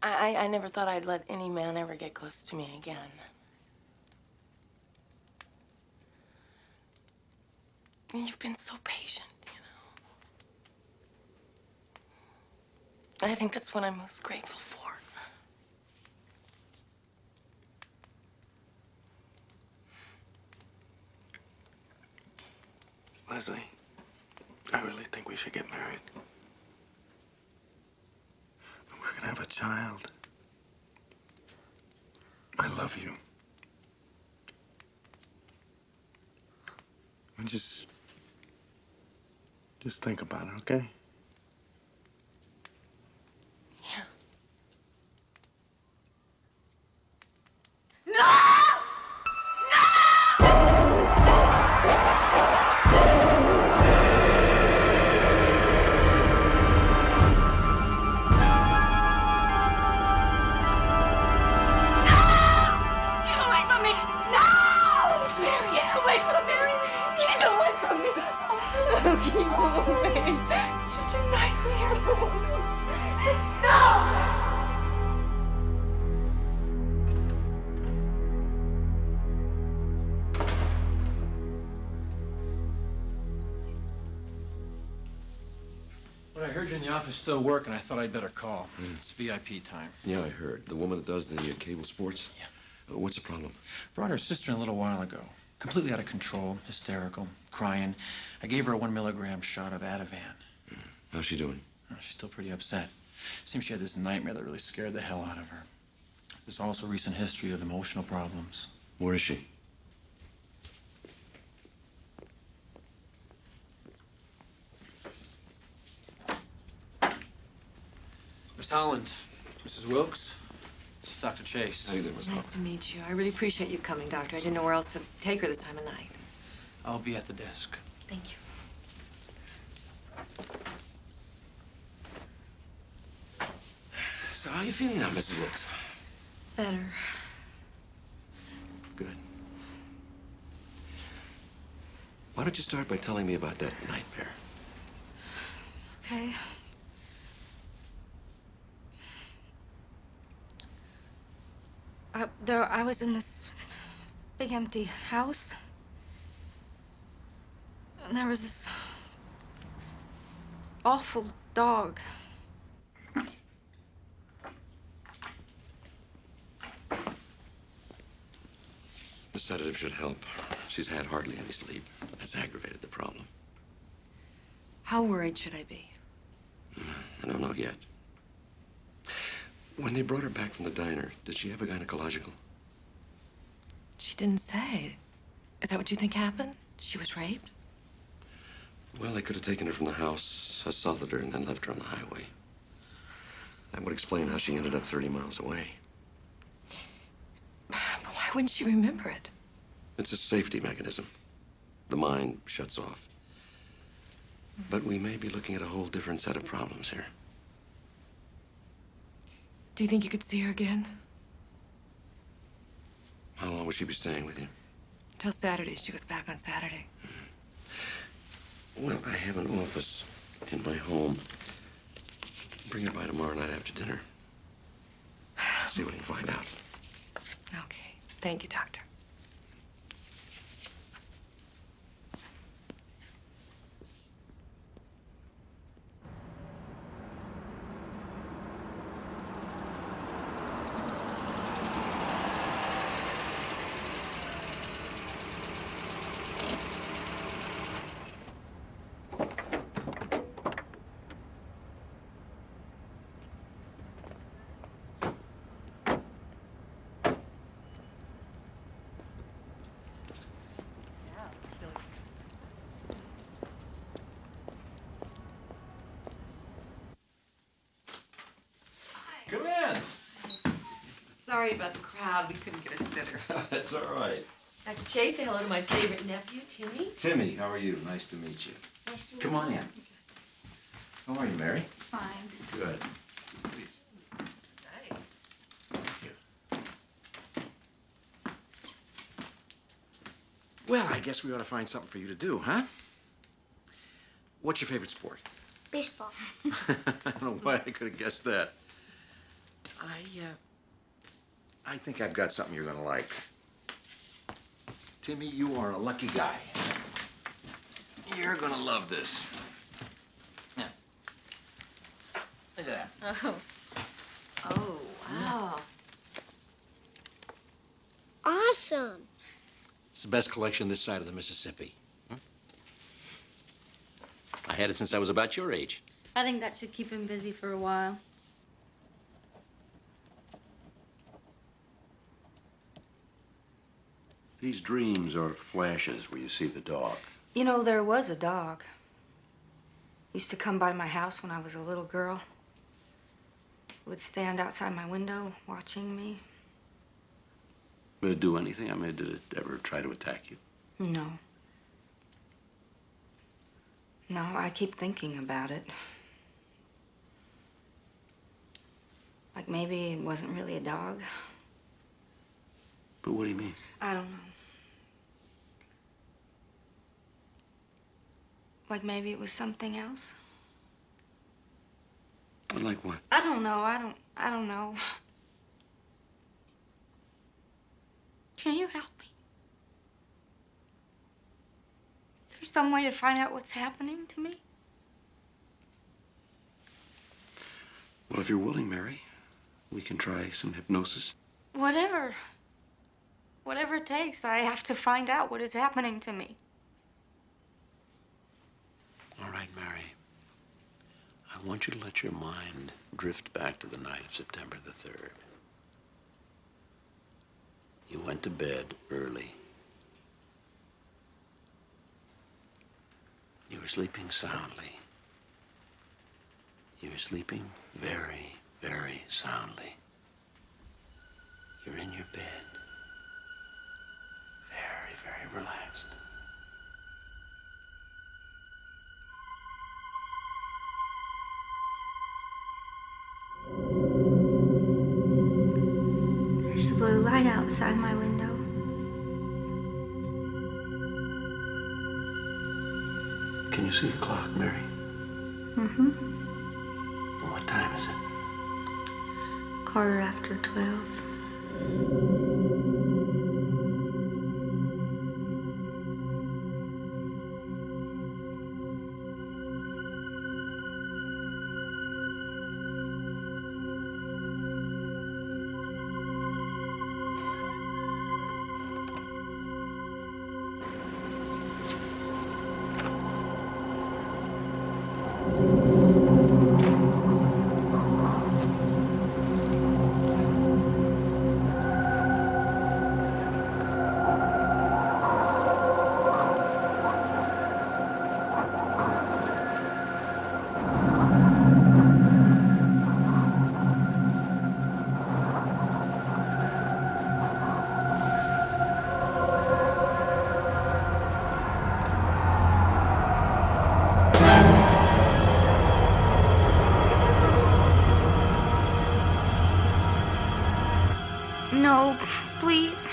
I never thought I'd let any man ever get close to me again. And you've been so patient, you know. I think that's what I'm most grateful for.
Leslie, I really think we should get married. We're gonna have a child. I love you. And just think about it, okay?
Keep him away. It's just a nightmare. No!
Well, I heard you in the office still working. I thought I'd better call. It's VIP time.
Yeah, I heard. The woman that does the cable sports? Yeah. What's the problem?
Brought her sister in a little while ago. Completely out of control, hysterical, crying. I gave her a 1 milligram shot of Ativan.
How's she doing?
Oh, she's still pretty upset. Seems she had this nightmare that really scared the hell out of her. There's also a recent history of emotional problems.
Where is she?
Miss Holland, Mrs. Wilkes, this is Dr. Chase.
How you doing, Miss Holland?
Nice to meet you. I really appreciate you coming, Doctor. I didn't know where else to take her this time of night.
I'll be at the desk.
Thank you.
So how are you feeling now, Mrs. Wilkes?
Better.
Good. Why don't you start by telling me about that nightmare?
Okay. I was in this big empty house. And there was this awful dog.
The sedative should help. She's had hardly any sleep. That's aggravated the problem.
How worried should I be?
I don't know yet. When they brought her back from the diner, did she have a gynecological?
She didn't say. Is that what you think happened? She was raped?
Well, they could have taken her from the house, assaulted her, and then left her on the highway. That would explain how she ended up 30 miles away.
But why wouldn't she remember it?
It's a safety mechanism. The mind shuts off. But we may be looking at a whole different set of problems here.
Do you think you could see her again?
How long will she be staying with you?
Till Saturday. She goes back on Saturday.
Well, I have an office in my home. Bring her by tomorrow night after dinner. See what we can find out.
Okay. Thank you, Doctor.
Come in.
Sorry about the crowd. We couldn't get a sitter.
That's all right.
Dr. Chase, say hello to my favorite nephew, Timmy.
Timmy, how are you? Nice to meet you.
Nice to meet
Come on
you.
in. How are you, Mary?
Fine.
Good. Please.
Nice.
Well, I guess we ought to find something for you to do, huh? What's your favorite sport?
Baseball.
I don't know why I could have guessed that. I think I've got something you're gonna like. Timmy, you are a lucky guy.
You're gonna love this. Yeah. Look at that.
Oh. Oh, wow.
Awesome.
It's the best collection this side of the Mississippi. I had it since I was about your age.
I think that should keep him busy for a while.
These dreams are flashes where you see the dog.
You know, there was a dog. Used to come by my house when I was a little girl. Would stand outside my window watching me.
Did it do anything? I mean, did it ever try to attack you?
No. No, I keep thinking about it. Like maybe it wasn't really a dog.
But what do you mean?
I don't know. Like maybe it was something else.
Like what?
I don't know. I don't know. Can you help me? Is there some way to find out what's happening to me?
Well, if you're willing, Mary, we can try some hypnosis.
Whatever. Whatever it takes, I have to find out what is happening to me.
All right, Mary. I want you to let your mind drift back to the night of September the 3rd. You went to bed early. You were sleeping soundly. You were sleeping very, very soundly. You're in your bed. Very, very relaxed.
There's a blue light outside my window.
Can you see the clock, Mary?
Mm-hmm.
What time is it?
12:15. No, please.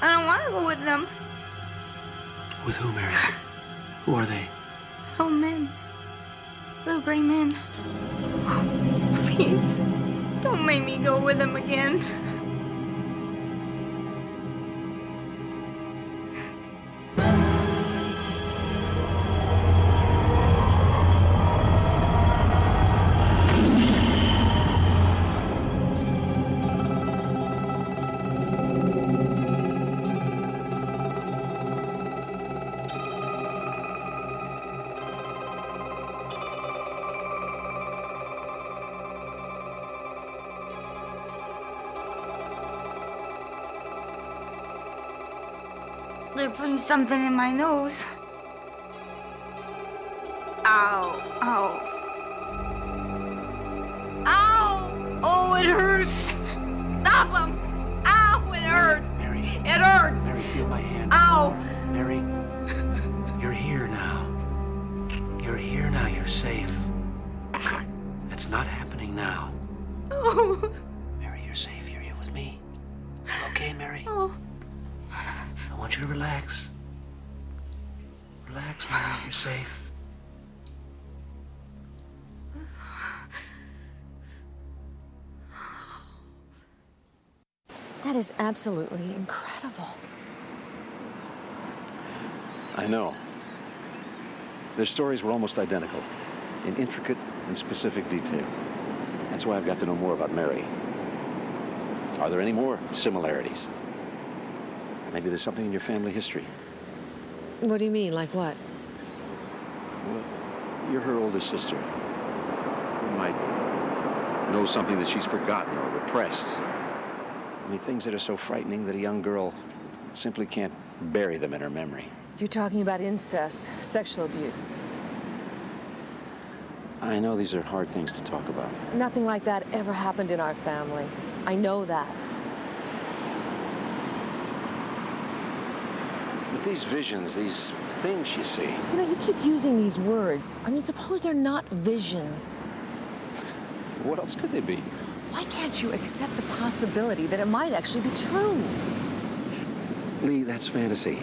I don't want to go with them.
With who, Mary? Who are they?
Oh, men. Little gray men. Please, don't make me go with them again. They're putting something in my nose. Ow. Ow. Ow! Oh, it hurts. Stop them. Ow, it hurts.
Mary.
It hurts.
Mary, feel my hand.
Ow.
Mary, you're here now. You're here now. You're safe. That's not happening now.
Oh.
Mary, you're safe. You're here with me. You're okay, Mary?
Oh.
I want you to relax. Relax, Mary. You're safe.
That is absolutely incredible.
I know. Their stories were almost identical, in intricate and specific detail. That's why I've got to know more about Mary. Are there any more similarities? Maybe there's something in your family history.
What do you mean? Like what?
Well, you're her older sister. You might know something that she's forgotten or repressed. I mean, things that are so frightening that a young girl simply can't bury them in her memory.
You're talking about incest, sexual abuse.
I know these are hard things to talk about.
Nothing like that ever happened in our family. I know that.
But these visions, these things you see...
You know, you keep using these words. I mean, suppose they're not visions.
What else could they be?
Why can't you accept the possibility that it might actually be true?
Lee, that's fantasy.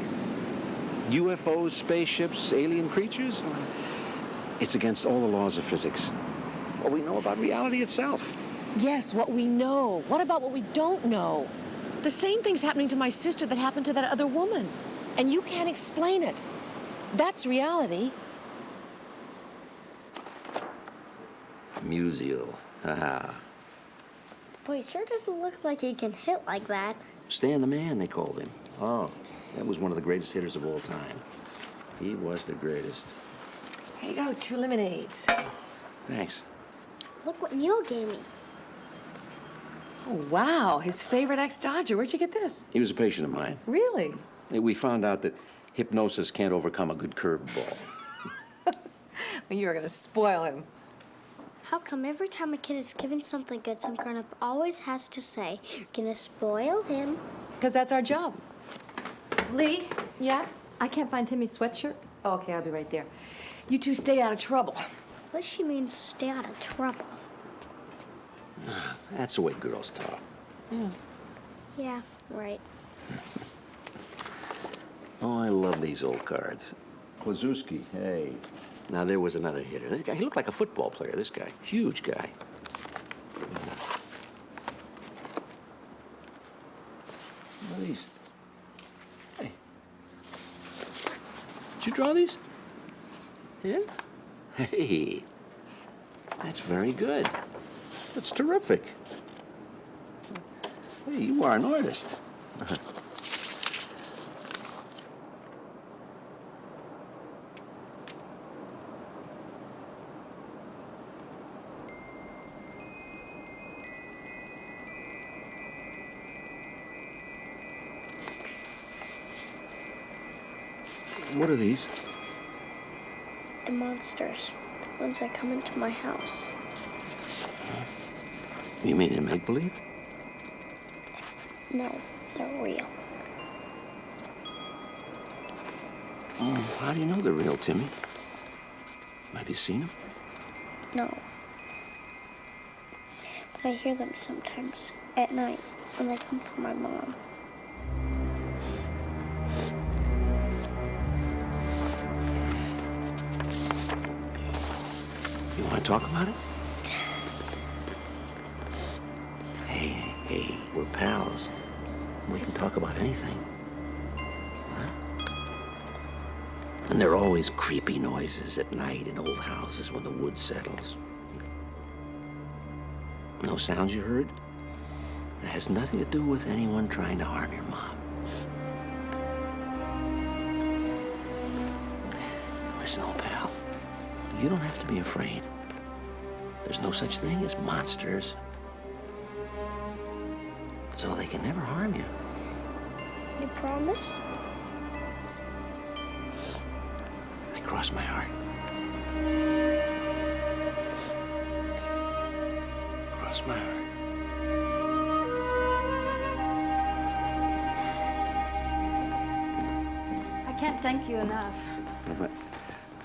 UFOs, spaceships, alien creatures? It's against all the laws of physics. What we know about reality itself.
Yes, what we know. What about what we don't know? The same thing's happening to my sister that happened to that other woman. And you can't explain it. That's
Musial. Haha.
Boy, it sure doesn't look like he can hit like that.
Stan the Man, they called him. Oh, that was one of the greatest hitters of all time. He was the greatest.
Here you go, 2 lemonades.
Thanks.
Look what Neil gave me.
Oh, wow, his favorite ex-Dodger. Where'd you get this?
He was a patient of mine.
Really?
We found out that hypnosis can't overcome a good curved ball.
Well, you were gonna spoil him.
How come every time a kid is given something good, some grown-up always has to say, "You're gonna spoil him"?
Because that's our job.
Lee?
Yeah?
I can't find Timmy's sweatshirt.
Oh, okay, I'll be right there. You two stay out of trouble.
What does she mean, stay out of trouble?
That's the way girls talk.
Yeah, right.
Oh, I love these old cards. Klazewski, hey. Now, there was another hitter. This guy, he looked like a football player, this guy. Huge guy. What are these? Hey. Did you draw these? Yeah? Hey. That's very good. That's terrific. Hey, you are an artist. What are these?
The monsters. The ones that come into my house.
You mean in make-believe?
No, they're real.
Oh, how do you know they're real, Timmy? Have you seen them?
No. But I hear them sometimes at night when they come from my mom.
You want to talk about it? Hey, we're pals. We can talk about anything. Huh? And there are always creepy noises at night in old houses when the wood settles. No sounds you heard? It has nothing to do with anyone trying to harm your mom. Listen, old pal. You don't have to be afraid. There's no such thing as monsters. So they can never harm you.
You promise?
I cross my heart. Cross my heart.
I can't thank you enough.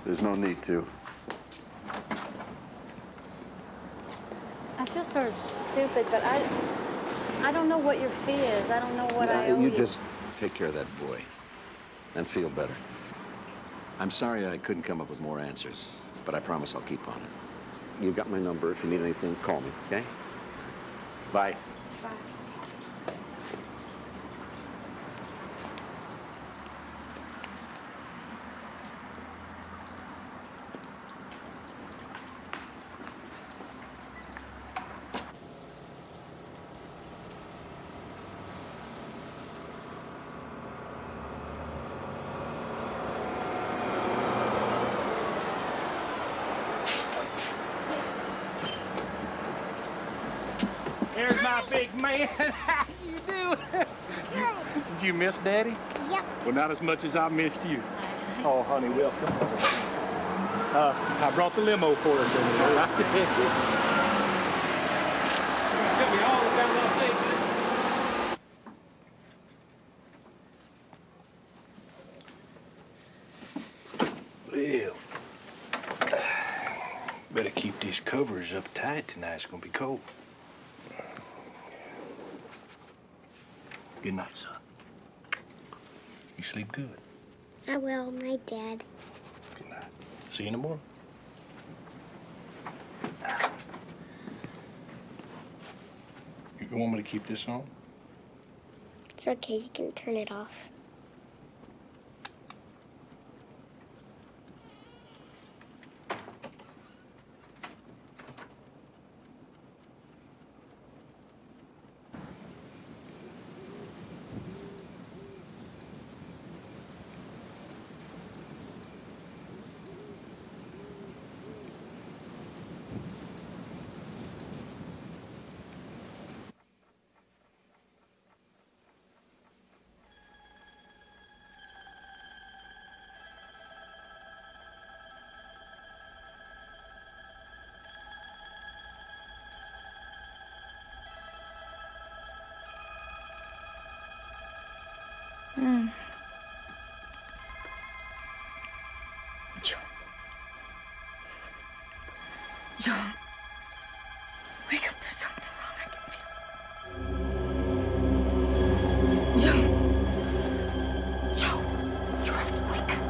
There's no need to.
I feel sort of stupid, but I don't know what your fee is. I don't know what I owe
You
you.
just take care of that boy and feel better. I'm sorry I couldn't come up with more answers, but I promise I'll keep on it. You've got my number. If you need anything, call me, okay? Bye.
Bye.
There's my big man. How you doing? Did you miss Daddy?
Yep.
Well, not as much as I missed you. Oh, honey, welcome. I brought the limo for us over there. Took me all the way down to Los Angeles.
Well, better keep these covers up tight tonight. It's gonna be cold. Good night, son. You sleep good.
I will, my dad.
Good night. See you in the morning. You want me to keep this on?
It's okay, you can turn it off.
John, wake up. There's something wrong. I can feel it. John. John, you have to wake up.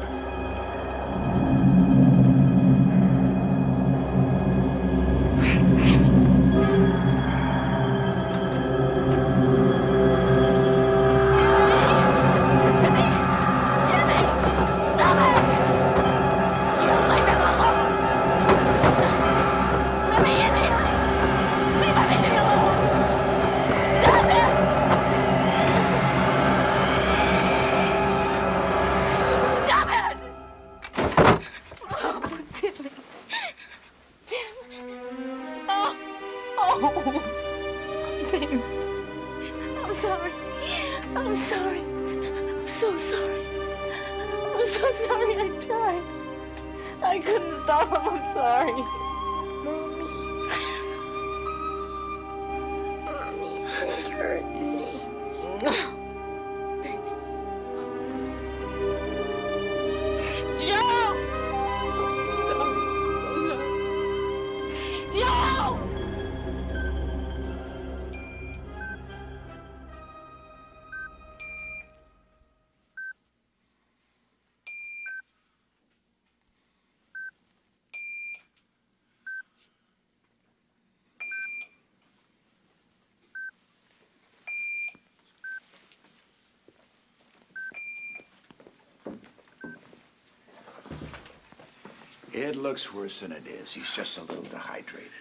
I'm sorry. I'm sorry. I'm so sorry. I'm so sorry. I tried. I couldn't stop him. I'm sorry.
Mommy, they hurt me.
Joe! Joe!
It looks worse than it is. He's just a little dehydrated.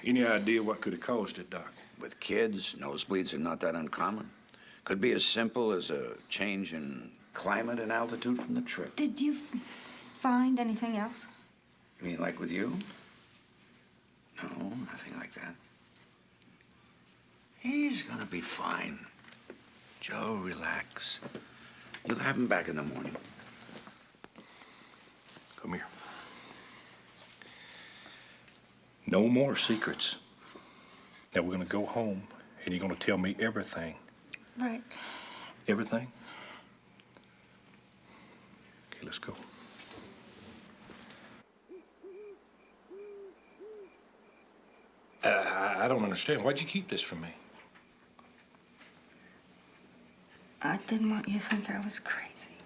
Any idea what could have caused it, Doc?
With kids, nosebleeds are not that uncommon. Could be as simple as a change in climate and altitude from the trip.
Did you find anything else?
You mean like with you? No, nothing like that. He's gonna be fine. Joe, relax. You'll have him back in the morning.
Come here. No more secrets. Now we're gonna go home and you're gonna tell me everything.
Right.
Everything? Okay, let's go. I don't understand. Why'd you keep this from me?
I didn't want you to think I was crazy.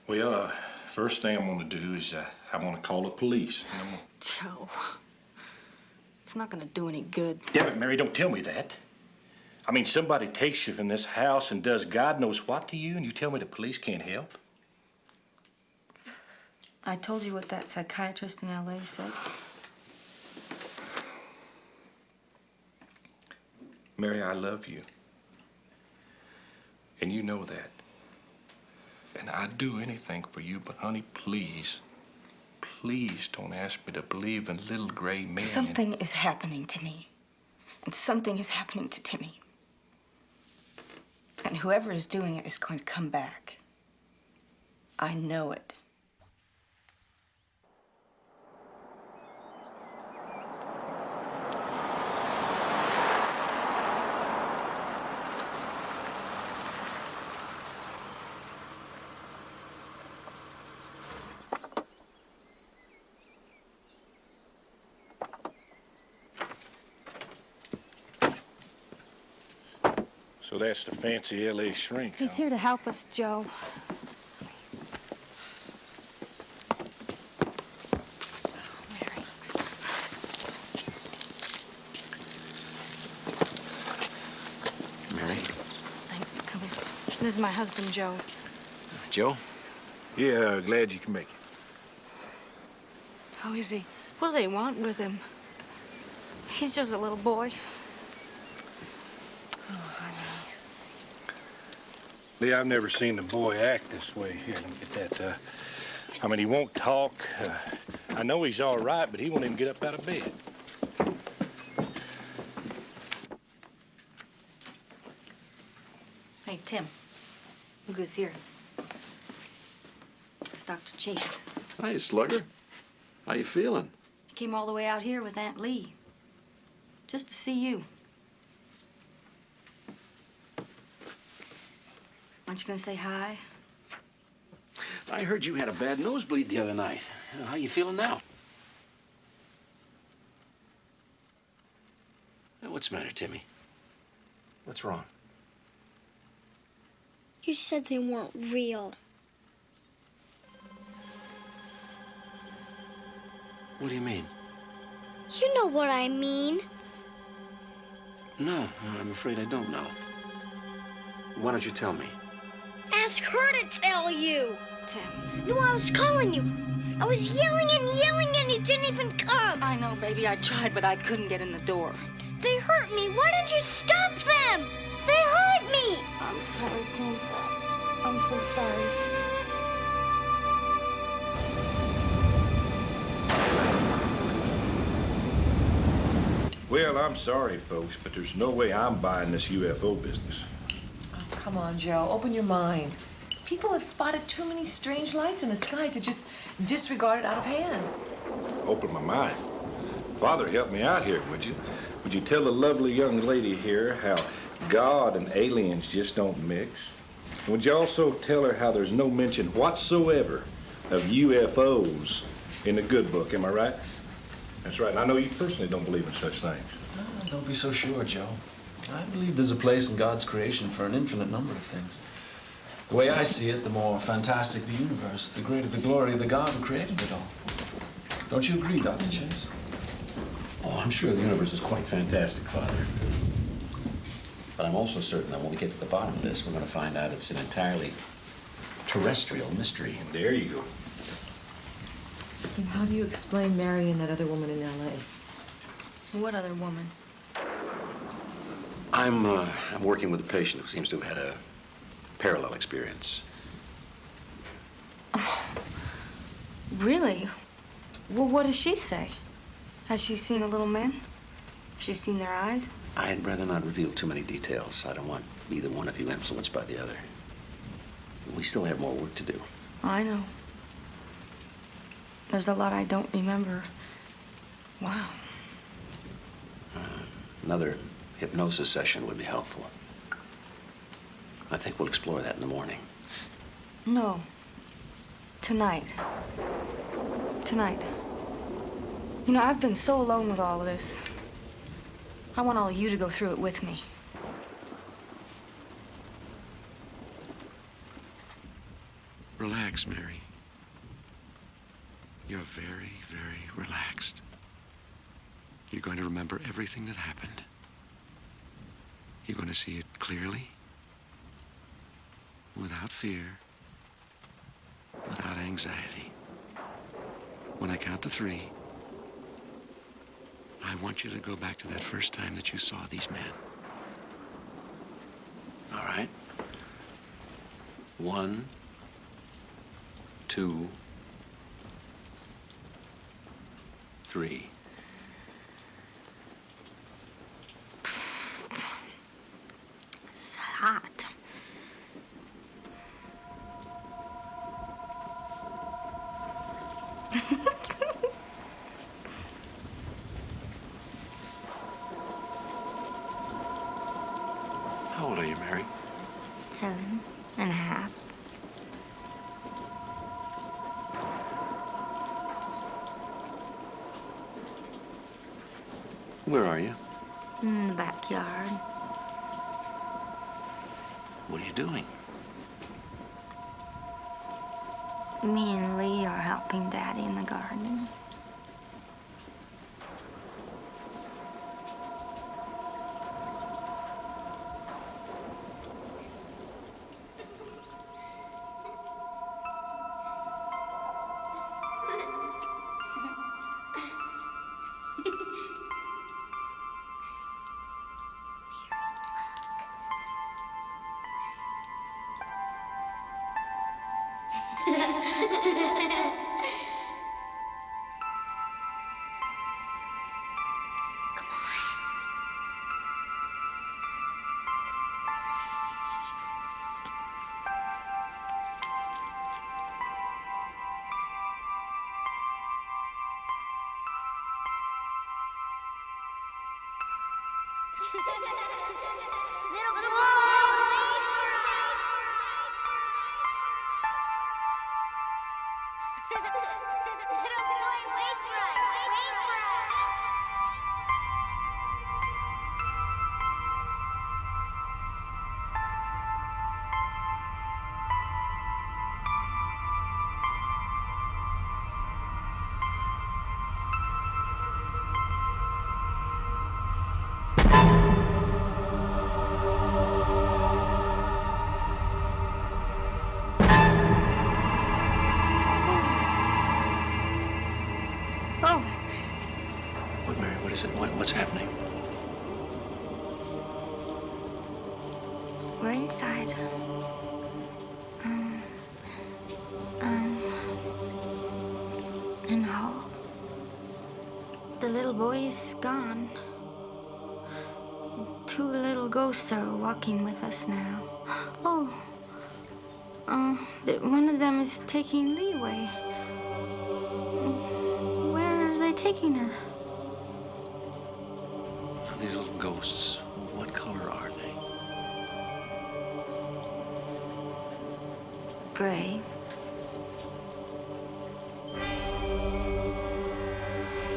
Well, first thing I'm gonna do is I'm gonna call the police. And I'm gonna...
Joe, it's not gonna do any good.
Damn it, Mary, don't tell me that. I mean, somebody takes you from this house and does God knows what to you, and you tell me the police can't help?
I told you what that psychiatrist in L.A. said.
Mary, I love you. And you know that. And I'd do anything for you, but honey, please, please don't ask me to believe in little gray men.
Something is happening to me. And something is happening to Timmy. And whoever is doing it is going to come back. I know it.
So that's the fancy L.A. shrink,
He's here to help us, Joe.
Mary?
Thanks for coming. This is my husband, Joe.
Joe?
Yeah, glad you can make it.
How is he? What do they want with him? He's just a little boy.
Yeah, I've never seen the boy act this way. Here, let me get that. I mean, he won't talk. I know he's all right, but he won't even get up out of bed.
Hey, Tim. Look who's here. It's Dr. Chase.
Hi, Slugger. How you feeling?
He came all the way out here with Aunt Lee. Just to see you. Aren't you gonna say hi?
I heard you had a bad nosebleed the other night. How you feeling now? What's the matter, Timmy? What's wrong?
You said they weren't real.
What do you mean?
You know what I mean.
No, I'm afraid I don't know. Why don't you tell me?
Ask her to tell you.
Tim.
No, I was calling you. I was yelling and you didn't even come.
I know, baby. I tried, but I couldn't get in the door.
They hurt me. Why didn't you stop them? They hurt me.
I'm sorry, Tim. I'm so sorry.
Well, I'm sorry, folks, but there's no way I'm buying this UFO business.
Oh, come on, Joe. Open your mind. People have spotted too many strange lights in the sky to just disregard it out of hand.
Open my mind. Father, help me out here, would you? Would you tell the lovely young lady here how God and aliens just don't mix? And would you also tell her how there's no mention whatsoever of UFOs in the good book, am I right? That's right, and I know you personally don't believe in such things.
Oh, don't be so sure, Joe. I believe there's a place in God's creation for an infinite number of things. The way I see it, the more fantastic the universe, the greater the glory of the God who created it all. Don't you agree, Dr. Chase?
Oh, I'm sure the universe is quite fantastic, Father. But I'm also certain that when we get to the bottom of this, we're going to find out it's an entirely terrestrial mystery.
And there you go.
And how do you explain marrying that other woman in L.A.?
What other woman?
I'm working with a patient who seems to have had a parallel experience.
Oh, really? Well, what does she say? Has she seen a little man? Has she seen their eyes?
I'd rather not reveal too many details. I don't want either one of you influenced by the other. We still have more work to do.
I know. There's a lot I don't remember. Wow.
Another hypnosis session would be helpful. I think we'll explore that in the morning.
No. Tonight. Tonight. You know, I've been so alone with all of this. I want all of you to go through it with me.
Relax, Mary. You're very, very relaxed. You're going to remember everything that happened. You're going to see it clearly, without fear, without anxiety. When I count to 3, I want you to go back to that first time that you saw these men.
All right? 1, 2, 3. How old are you, Mary?
7.5.
Where are you?
In the backyard.
What are you doing?
Me and Lee are helping Daddy in the garden.
What, Mary? What is it? What's happening?
We're inside. In the hall. The little boy is gone. 2 little ghosts are walking with us now. Oh. One of them is taking Lee away. Where are they taking her?
These little ghosts, what color are they?
Gray.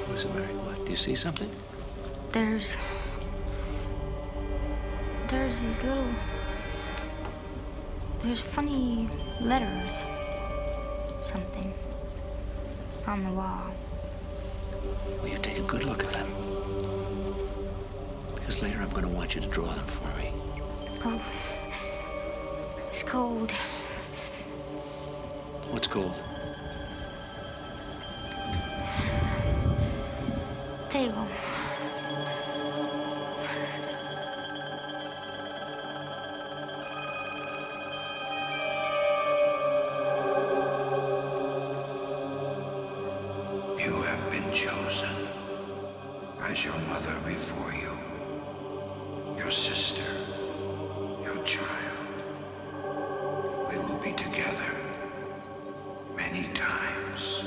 What is it, Mary? What? Do you see something?
There's these little... There's funny letters. Something. On the wall.
Will you take a good look at them? Because later I'm going to want you to draw them for me.
Oh. It's cold.
What's cold?
Table.
You have been chosen as your mother before you, your sister, your child. We will be together many times.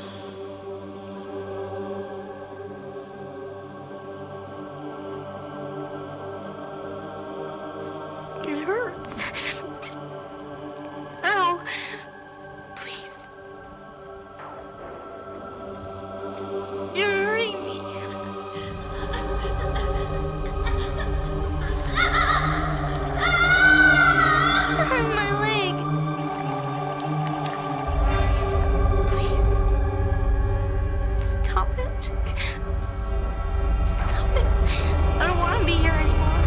It hurts. Ow. Please. You're hurting me. You're hurting my leg. Please. Stop it. Stop it. I don't want to be here anymore.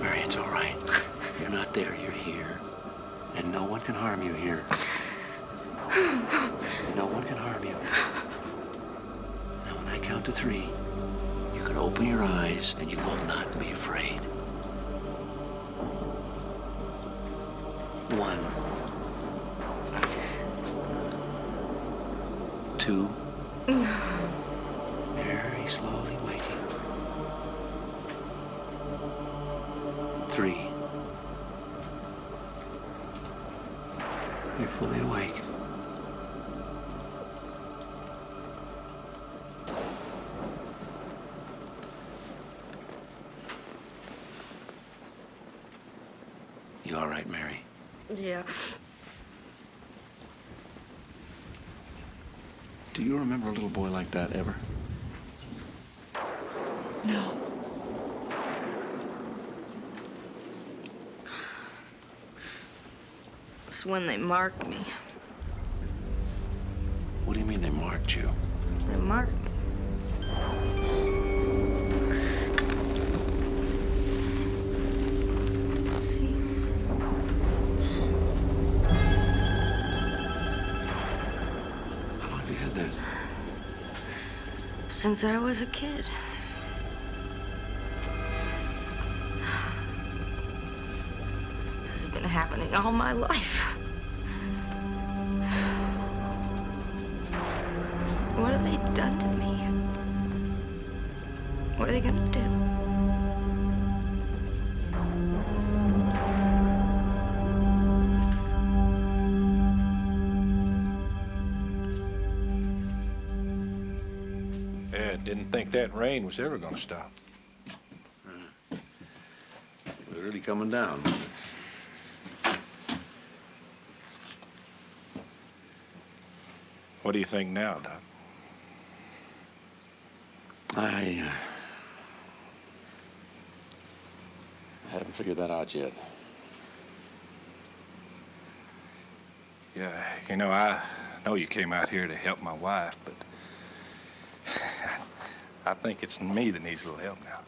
Mary, it's all right. You're not there, you're here. And no one can harm you here. No one can harm you. Now, when I count to 3, you can open your eyes and you will not be afraid. 1, 2. Very slowly waking. 3. You're fully awake.
Yeah.
Do you remember a little boy like that ever?
No. It's when they marked me.
What do you mean they marked you?
They marked me. See?
How long have you had that?
Since I was a kid. This has been happening all my life. What have they done to me? What are they gonna do?
Yeah, didn't think that rain was ever gonna stop.
We're really coming down.
What do you think now, Doc?
I haven't figured that out yet.
Yeah, you know, I know you came out here to help my wife, but I think it's me that needs a little help now.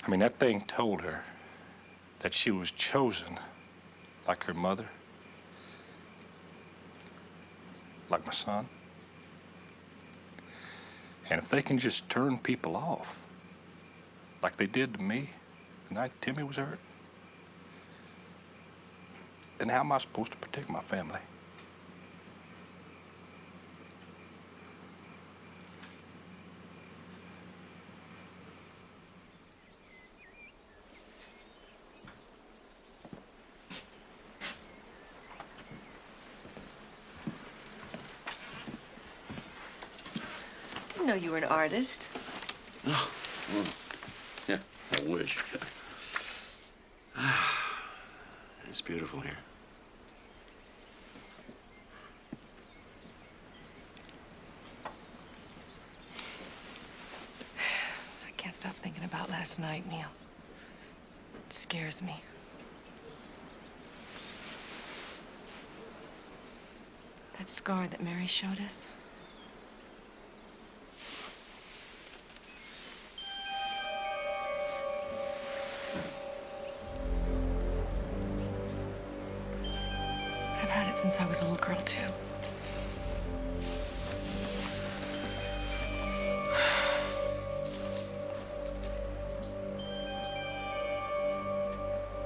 I mean, that thing told her that she was chosen like her mother, like my son. And if they can just turn people off, like they did to me the night Timmy was hurt, then how am I supposed to protect my family?
I didn't know you were an artist.
Oh, well, yeah, I wish. It's beautiful here.
I can't stop thinking about last night, Neil. It scares me. That scar that Mary showed us. I've had it since I was a little girl, too.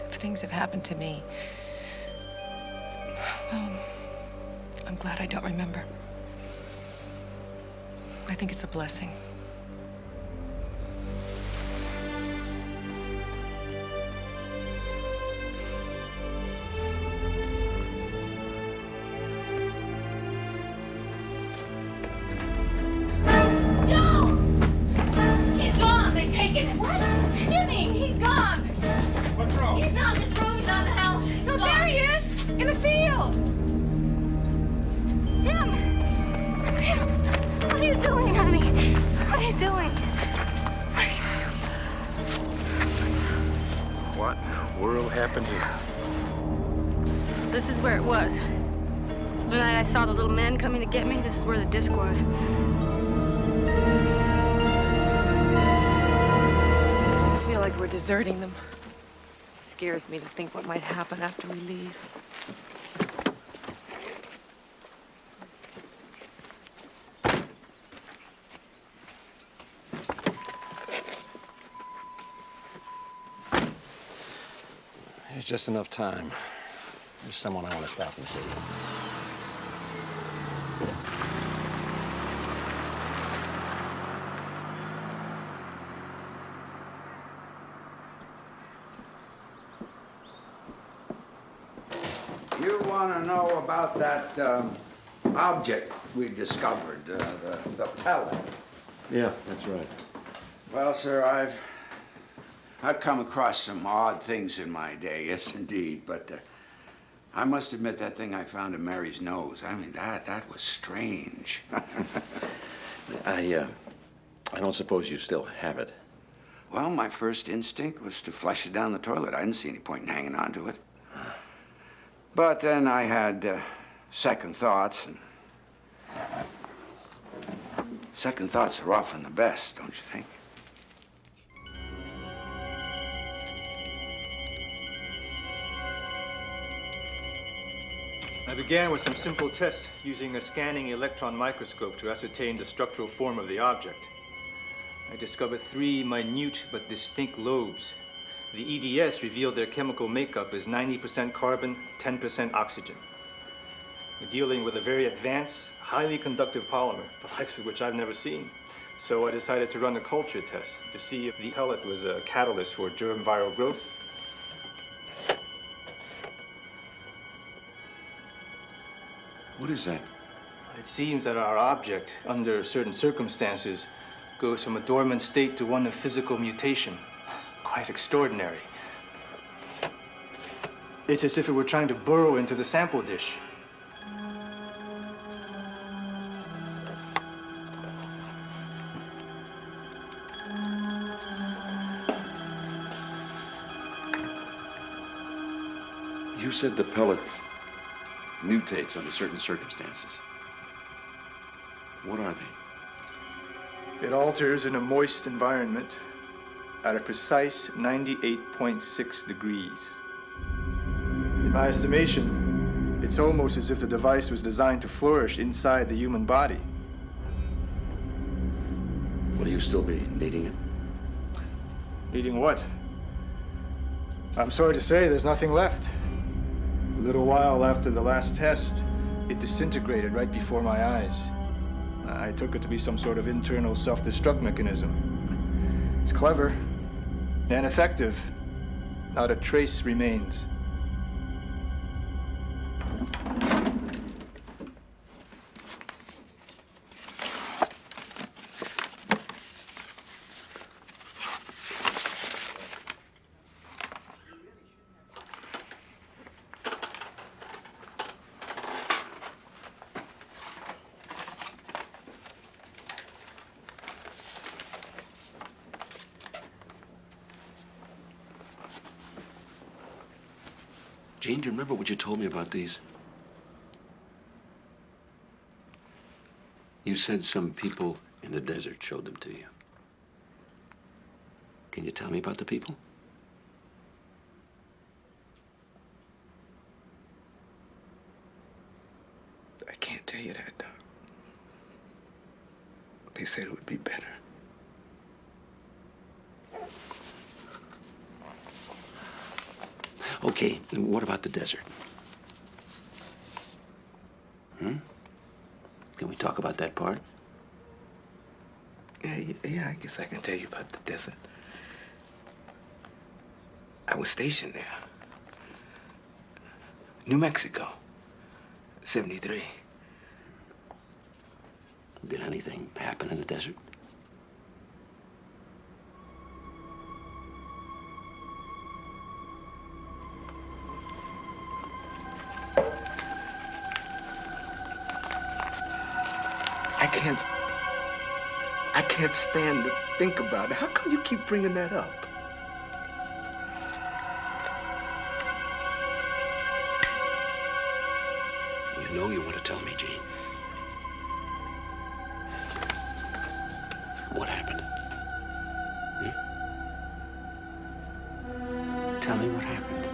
If things have happened to me, well, I'm glad I don't remember. I think it's a blessing.
He's gone. They've taken him. What? Timmy, he's gone.
What's wrong?
He's not in this room. He's not in the house. He's
No,
gone.
there he is, in the field.
Tim! Tim! What are you doing, honey? What are you doing?
What in the world happened here?
This is where it was. The night I saw the little men coming to get me, this is where the disc was.
I feel like we're deserting them. It scares me to think what might happen after we leave.
There's just enough time. There's someone I want to stop and see.
You want to know about that object we discovered, the pellet?
Yeah, that's right.
Well, sir, I've come across some odd things in my day, yes, indeed, but I must admit that thing I found in Mary's nose, I mean, that was strange.
I don't suppose you still have it.
Well, my first instinct was to flush it down the toilet. I didn't see any point in hanging on to it. But then I had second thoughts, and second thoughts are often the best, don't you think?
I began with some simple tests using a scanning electron microscope to ascertain the structural form of the object. I discovered 3 minute but distinct lobes. The EDS revealed their chemical makeup as 90% carbon, 10% oxygen. We're dealing with a very advanced, highly conductive polymer, the likes of which I've never seen. So I decided to run a culture test to see if the pellet was a catalyst for germ viral growth.
What is that?
It seems that our object, under certain circumstances, goes from a dormant state to one of physical mutation. Quite extraordinary. It's as if it were trying to burrow into the sample dish.
You said the pellet mutates under certain circumstances. What are they?
It alters in a moist environment at a precise 98.6 degrees. In my estimation, it's almost as if the device was designed to flourish inside the human body.
Will you still be needing it?
Needing what? I'm sorry to say there's nothing left. A little while after the last test, it disintegrated right before my eyes. I took it to be some sort of internal self-destruct mechanism. It's clever and effective. Not a trace remains.
Jane, do you remember what you told me about these? You said some people in the desert showed them to you. Can you tell me about the people?
I can't tell you that, Doc. They said it would be better.
Okay, then what about the desert? Can we talk about that part?
Yeah, I guess I can tell you about the desert. I was stationed there. New Mexico, 73.
Did anything happen in the desert?
I can't stand to think about it. How come you keep bringing that up?
You know you want to tell me, Gene. What happened? Tell me what happened.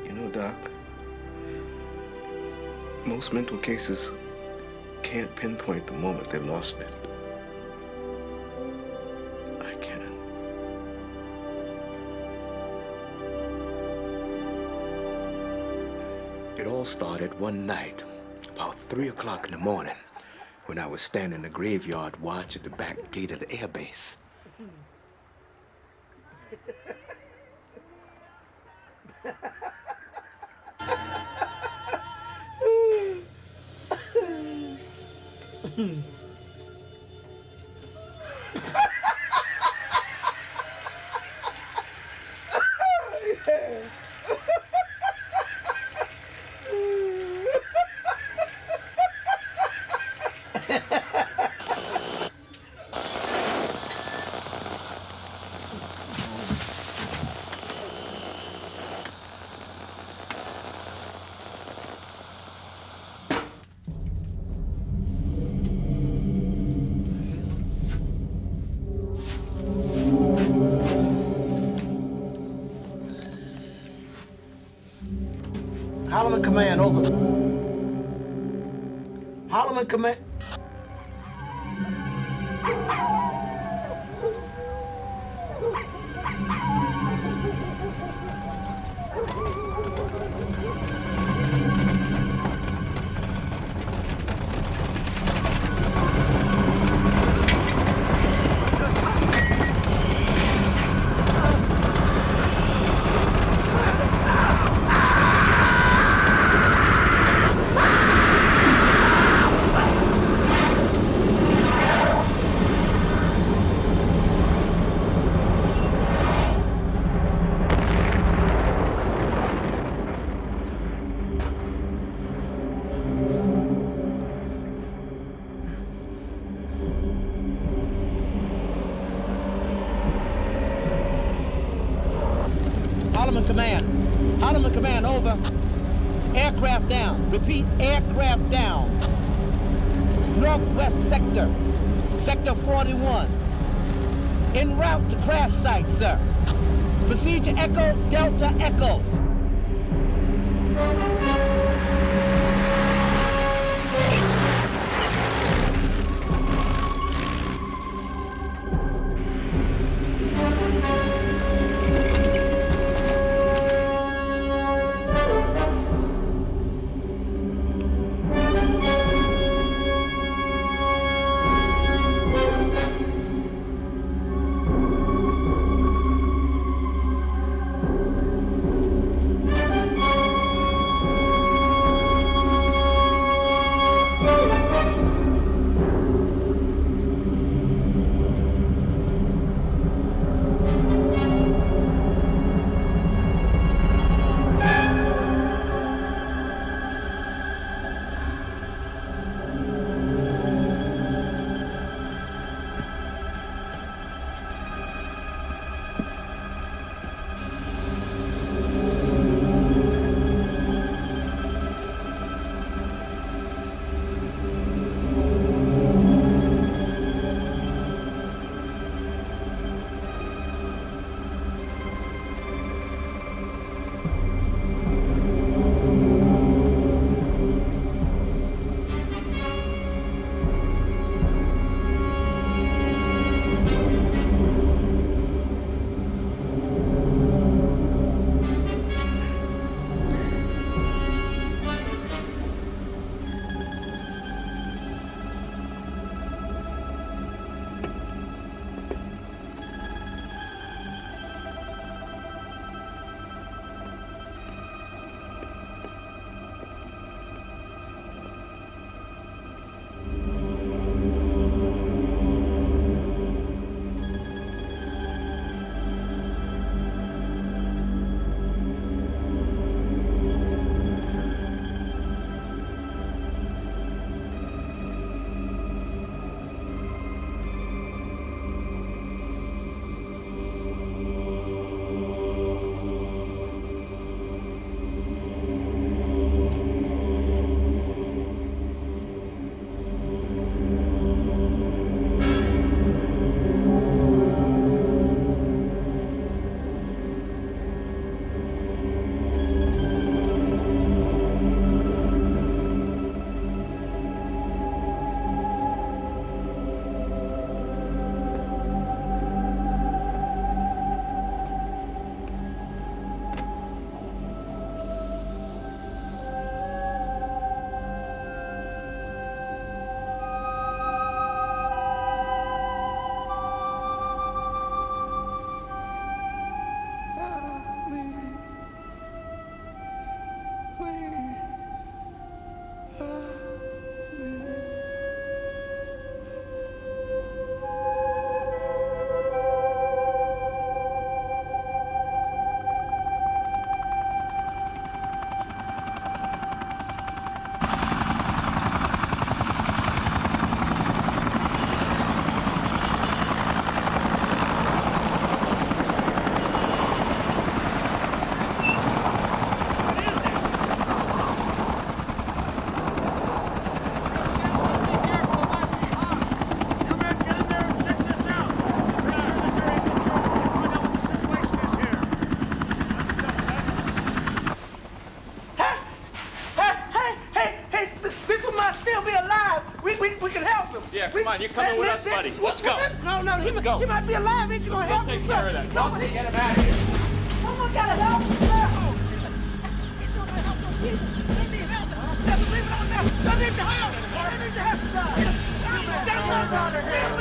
You know, Doc, most mental cases can't pinpoint the moment they lost it. I can. It all started one night, about 3 o'clock in the morning, when I was standing in the graveyard watch at the back gate of the air base. Holloman Command, over. Holloman Command. Holloman Command. Holloman Command, over. Aircraft down. Repeat, aircraft down. Northwest sector. Sector 41. En route to crash site, sir. Procedure Echo, Delta Echo.
Yeah, come on, you're coming with us, buddy. Let's go.
No,
Let's go.
He might be alive. Ain't you gonna help
We'll
him?
take care of that. Nelson, get him out of here.
Someone gotta help him. He's gonna help those people. They need help. Let's leave it on there. They need your help. They need your help. Get him out of here.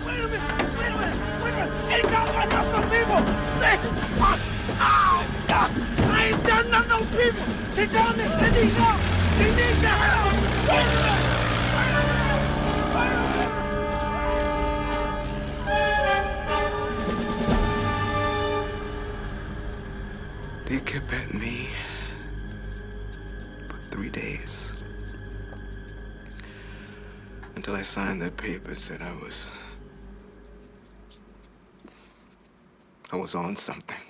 Wait a minute. He's gonna help those people. I ain't done nothing to those people. They down there. They need help. They need your help. Wait a minute.
They kept at me for 3 days. Until I signed that paper that said I was on something.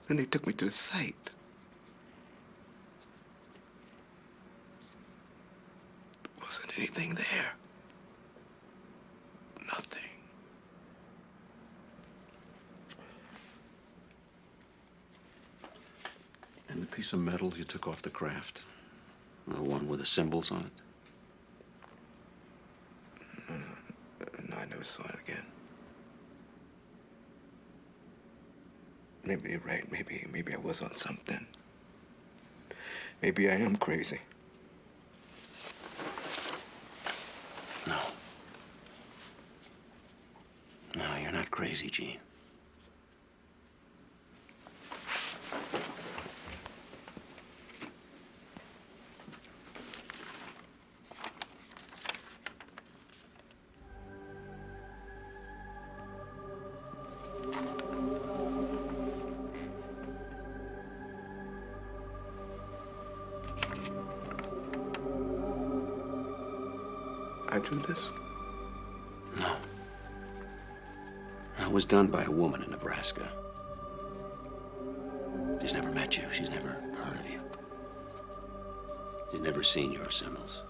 Then they took me to the site. Wasn't anything there. Nothing.
And the piece of metal you took off the craft? The one with the symbols on it?
No, I never saw it again. Maybe you're right. Maybe I was on something. Maybe I am crazy.
No. No, you're not crazy, Gene.
I do this?
No. It was done by a woman in Nebraska. She's never met you. She's never heard of you. She's never seen your symbols.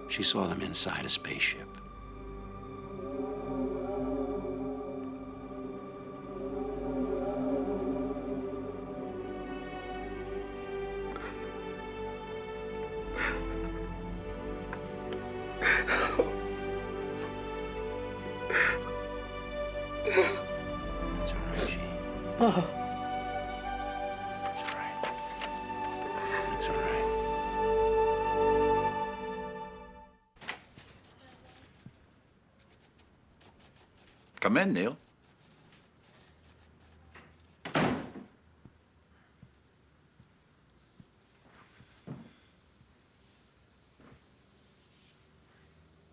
She saw them inside a spaceship. It's all right, Gene. It's all right. It's all right.
Come in, Neil.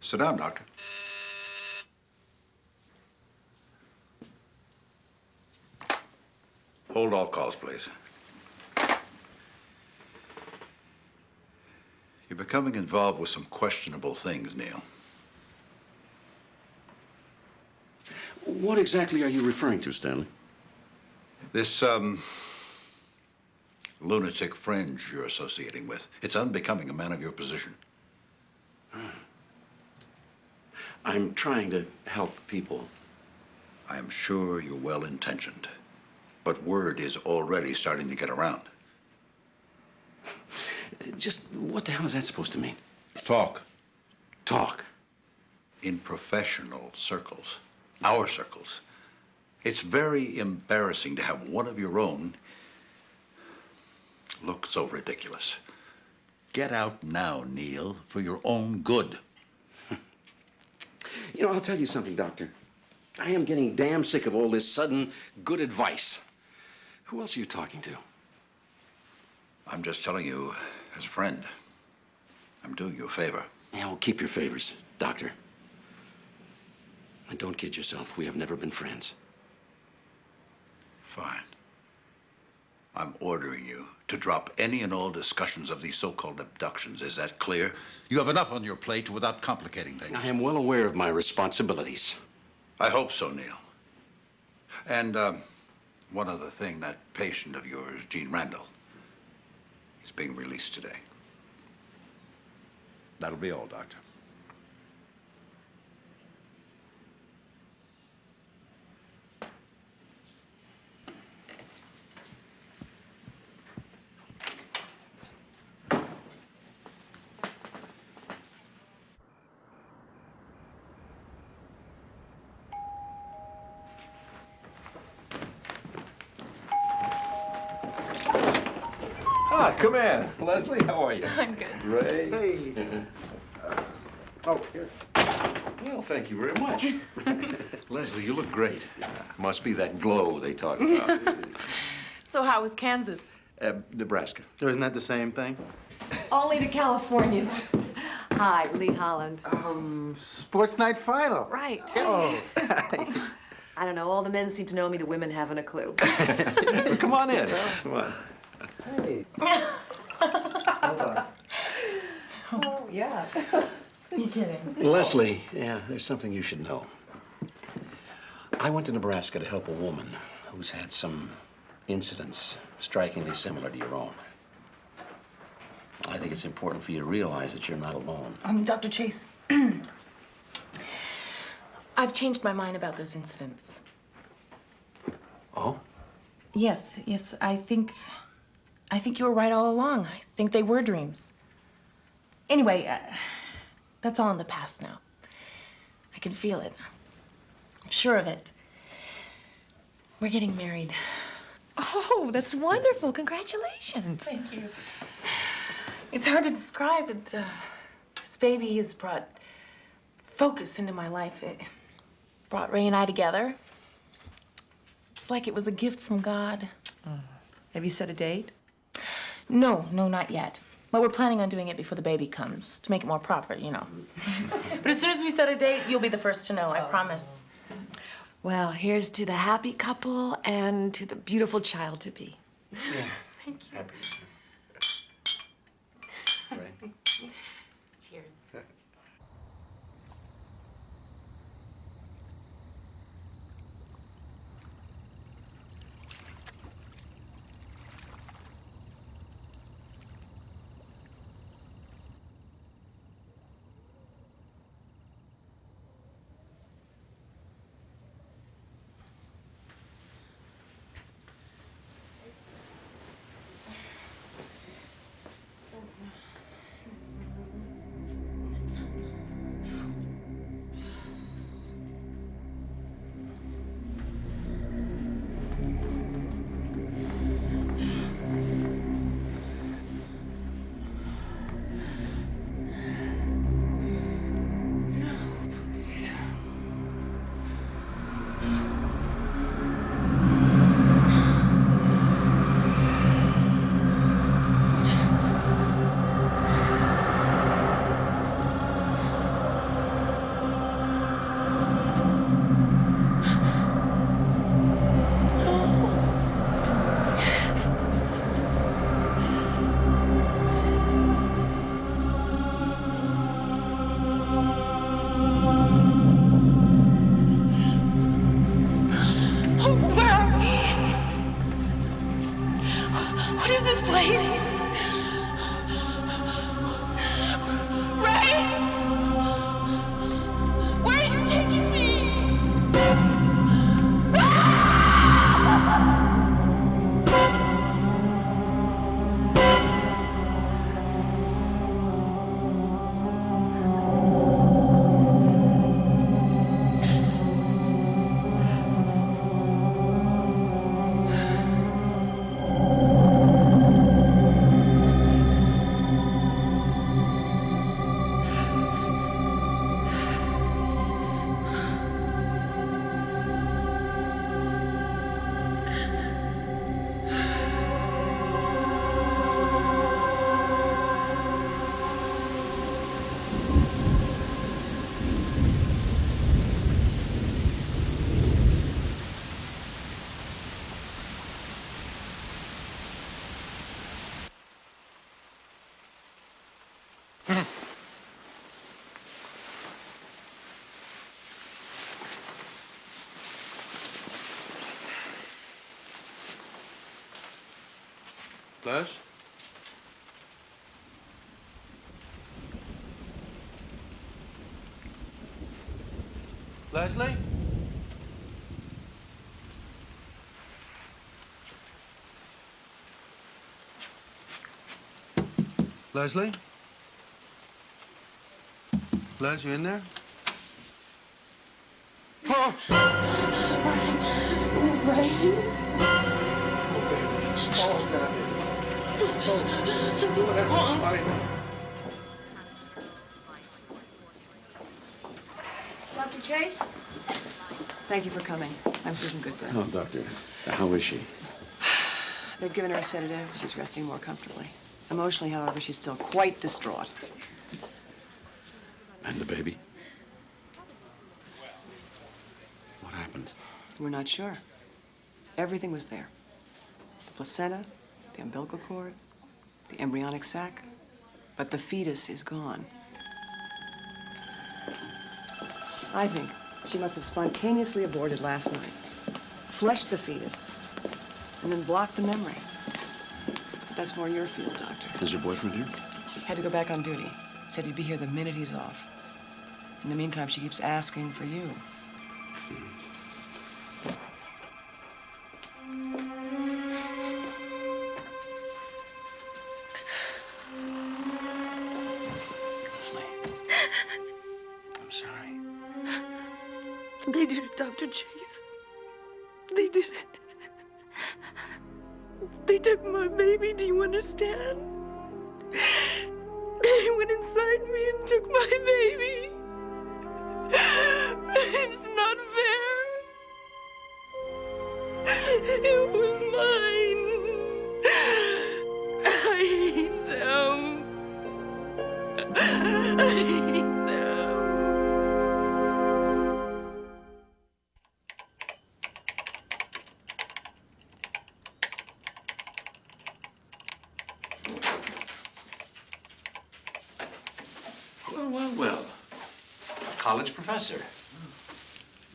Sit down, Doctor. Hold all calls, please. You're becoming involved with some questionable things, Neil.
What exactly are you referring to, Stanley?
This, lunatic fringe you're associating with. It's unbecoming a man of your position.
I'm trying to help people.
I am sure you're well-intentioned, but word is already starting to get around.
Just what the hell is that supposed to mean?
Talk.
Talk?
In professional circles, our circles. It's very embarrassing to have one of your own look so ridiculous. Get out now, Neil, for your own good.
You know, I'll tell you something, Doctor. I am getting damn sick of all this sudden good advice. Who else are you talking to?
I'm just telling you as a friend. I'm doing you a favor.
Yeah, well, keep your favors, Doctor. And don't kid yourself. We have never been friends.
Fine. I'm ordering you to drop any and all discussions of these so-called abductions. Is that clear? You have enough on your plate without complicating things.
I am well aware of my responsibilities.
I hope so, Neil. And one other thing, that patient of yours, Gene Randall, is being released today. That'll be all, Doctor.
Ah, come in. Leslie, how are you?
I'm good.
Ray. Hey. Oh, here. Well, thank you very much. Leslie, you look great. Must be that glow they talk about.
So how was Kansas?
Nebraska.
Isn't that the same thing?
Only to Californians. Hi, Lee Holland.
Sports night final.
Right.
Oh.
I don't know. All the men seem to know me. The women haven't a clue.
Well, come on in. Come on.
Hey.
Oh, yeah.
You kidding?
Leslie, yeah, there's something you should know. I went to Nebraska to help a woman who's had some incidents strikingly similar to your own. I think it's important for you to realize that you're not alone.
Dr. Chase, I've changed my mind about those incidents.
Oh?
Yes, I think you were right all along. I think they were dreams. Anyway, that's all in the past now. I can feel it. I'm sure of it. We're getting married.
Oh, that's wonderful. Congratulations.
Thank you. It's hard to describe, but this baby has brought focus into my life. It brought Ray and I together. It's like it was a gift from God.
Have you set a date?
No, not yet. But we're planning on doing it before the baby comes, to make it more proper, you know. But as soon as we set a date, you'll be the first to know, I promise.
Well, here's to the happy couple and to the beautiful child to be.
Yeah.
Thank you.
Happy to see you. Right.
Cheers. What is this place? Ray! Where are you taking me?
Les? Leslie? Leslie? Les, you in there? Oh!
Ray?
Oh, baby. Oh, God, baby.
Something wrong.
Dr. Chase? Thank you for coming. I'm Susan Goodburn.
Oh, doctor, how is she?
They've given her a sedative. She's resting more comfortably. Emotionally, however, she's still quite distraught.
And the baby? What happened?
We're not sure. Everything was there. The placenta, the umbilical cord, the embryonic sac, but the fetus is gone. I think she must have spontaneously aborted last night, flushed the fetus, and then blocked the memory. That's more your field, Doctor.
Is your boyfriend here?
Had to go back on duty. Said he'd be here the minute he's off. In the meantime, she keeps asking for you.
I'm sorry.
They did it, Dr. Chase. They did it. They took my baby, do you understand? They went inside me and took my baby. It's not fair. It was mine. I hate them. I hate them.
Well. College professor.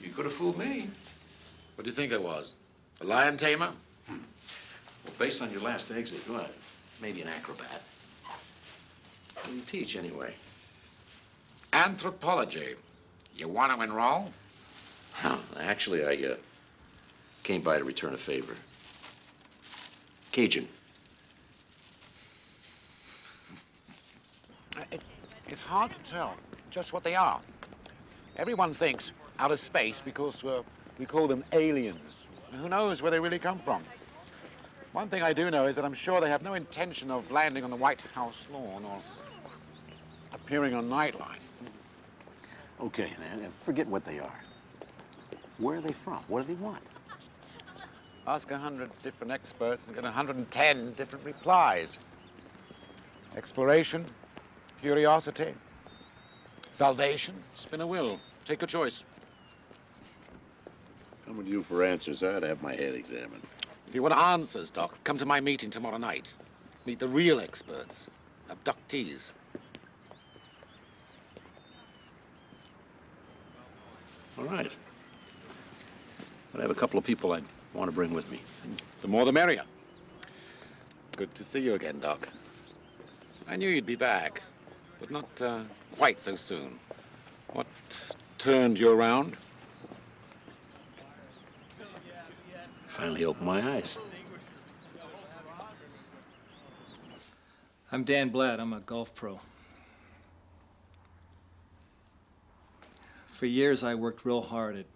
You could have fooled me.
What do you think I was? A lion tamer?
Well, based on your last exit, what? Maybe an acrobat. What do you teach, anyway?
Anthropology. You want to enroll?
Oh, actually, I came by to return a favor. Cajun.
It's hard to tell just what they are. Everyone thinks outer space because we call them aliens. Who knows where they really come from? One thing I do know is that I'm sure they have no intention of landing on the White House lawn or appearing on Nightline.
Okay, forget what they are. Where are they from? What do they want?
Ask 100 different experts and get 110 different replies. Exploration, curiosity, salvation, spin a wheel. Take a choice.
Coming to you for answers, I'd have my head examined.
If you want answers, Doc, come to my meeting tomorrow night. Meet the real experts, abductees.
All right. But I have a couple of people I want to bring with me.
The more the merrier. Good to see you again, Doc. I knew you'd be back, but not quite so soon. What turned you around?
Finally opened my eyes.
I'm Dan Blatt. I'm a golf pro. For years, I worked real hard at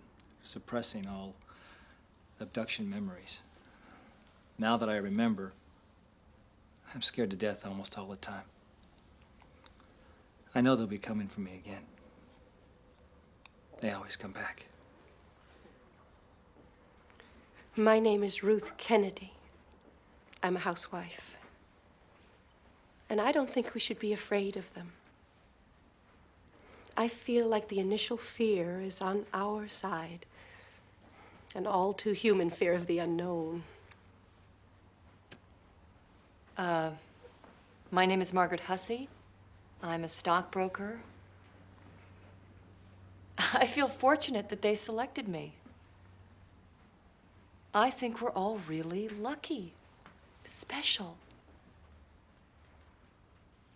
suppressing all abduction memories. Now that I remember, I'm scared to death almost all the time. I know they'll be coming for me again. They always come back.
My name is Ruth Kennedy. I'm a housewife. And I don't think we should be afraid of them. I feel like the initial fear is on our side, an all too human fear of the unknown.
My name is Margaret Hussey. I'm a stockbroker. I feel fortunate that they selected me. I think we're all really lucky, special.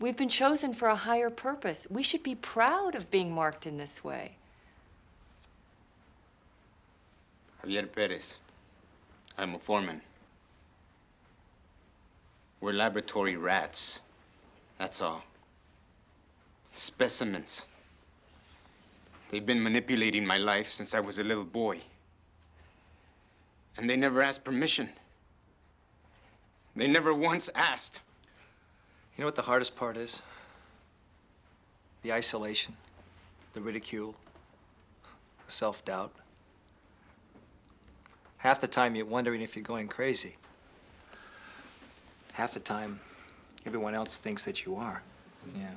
We've been chosen for a higher purpose. We should be proud of being marked in this way.
Javier Perez. I'm a foreman. We're laboratory rats. That's all. Specimens. They've been manipulating my life since I was a little boy. And they never asked permission. They never once asked.
You know what the hardest part is? The isolation, the ridicule, the self-doubt. Half the time you're wondering if you're going crazy. Half the time, everyone else thinks that you are. Yeah.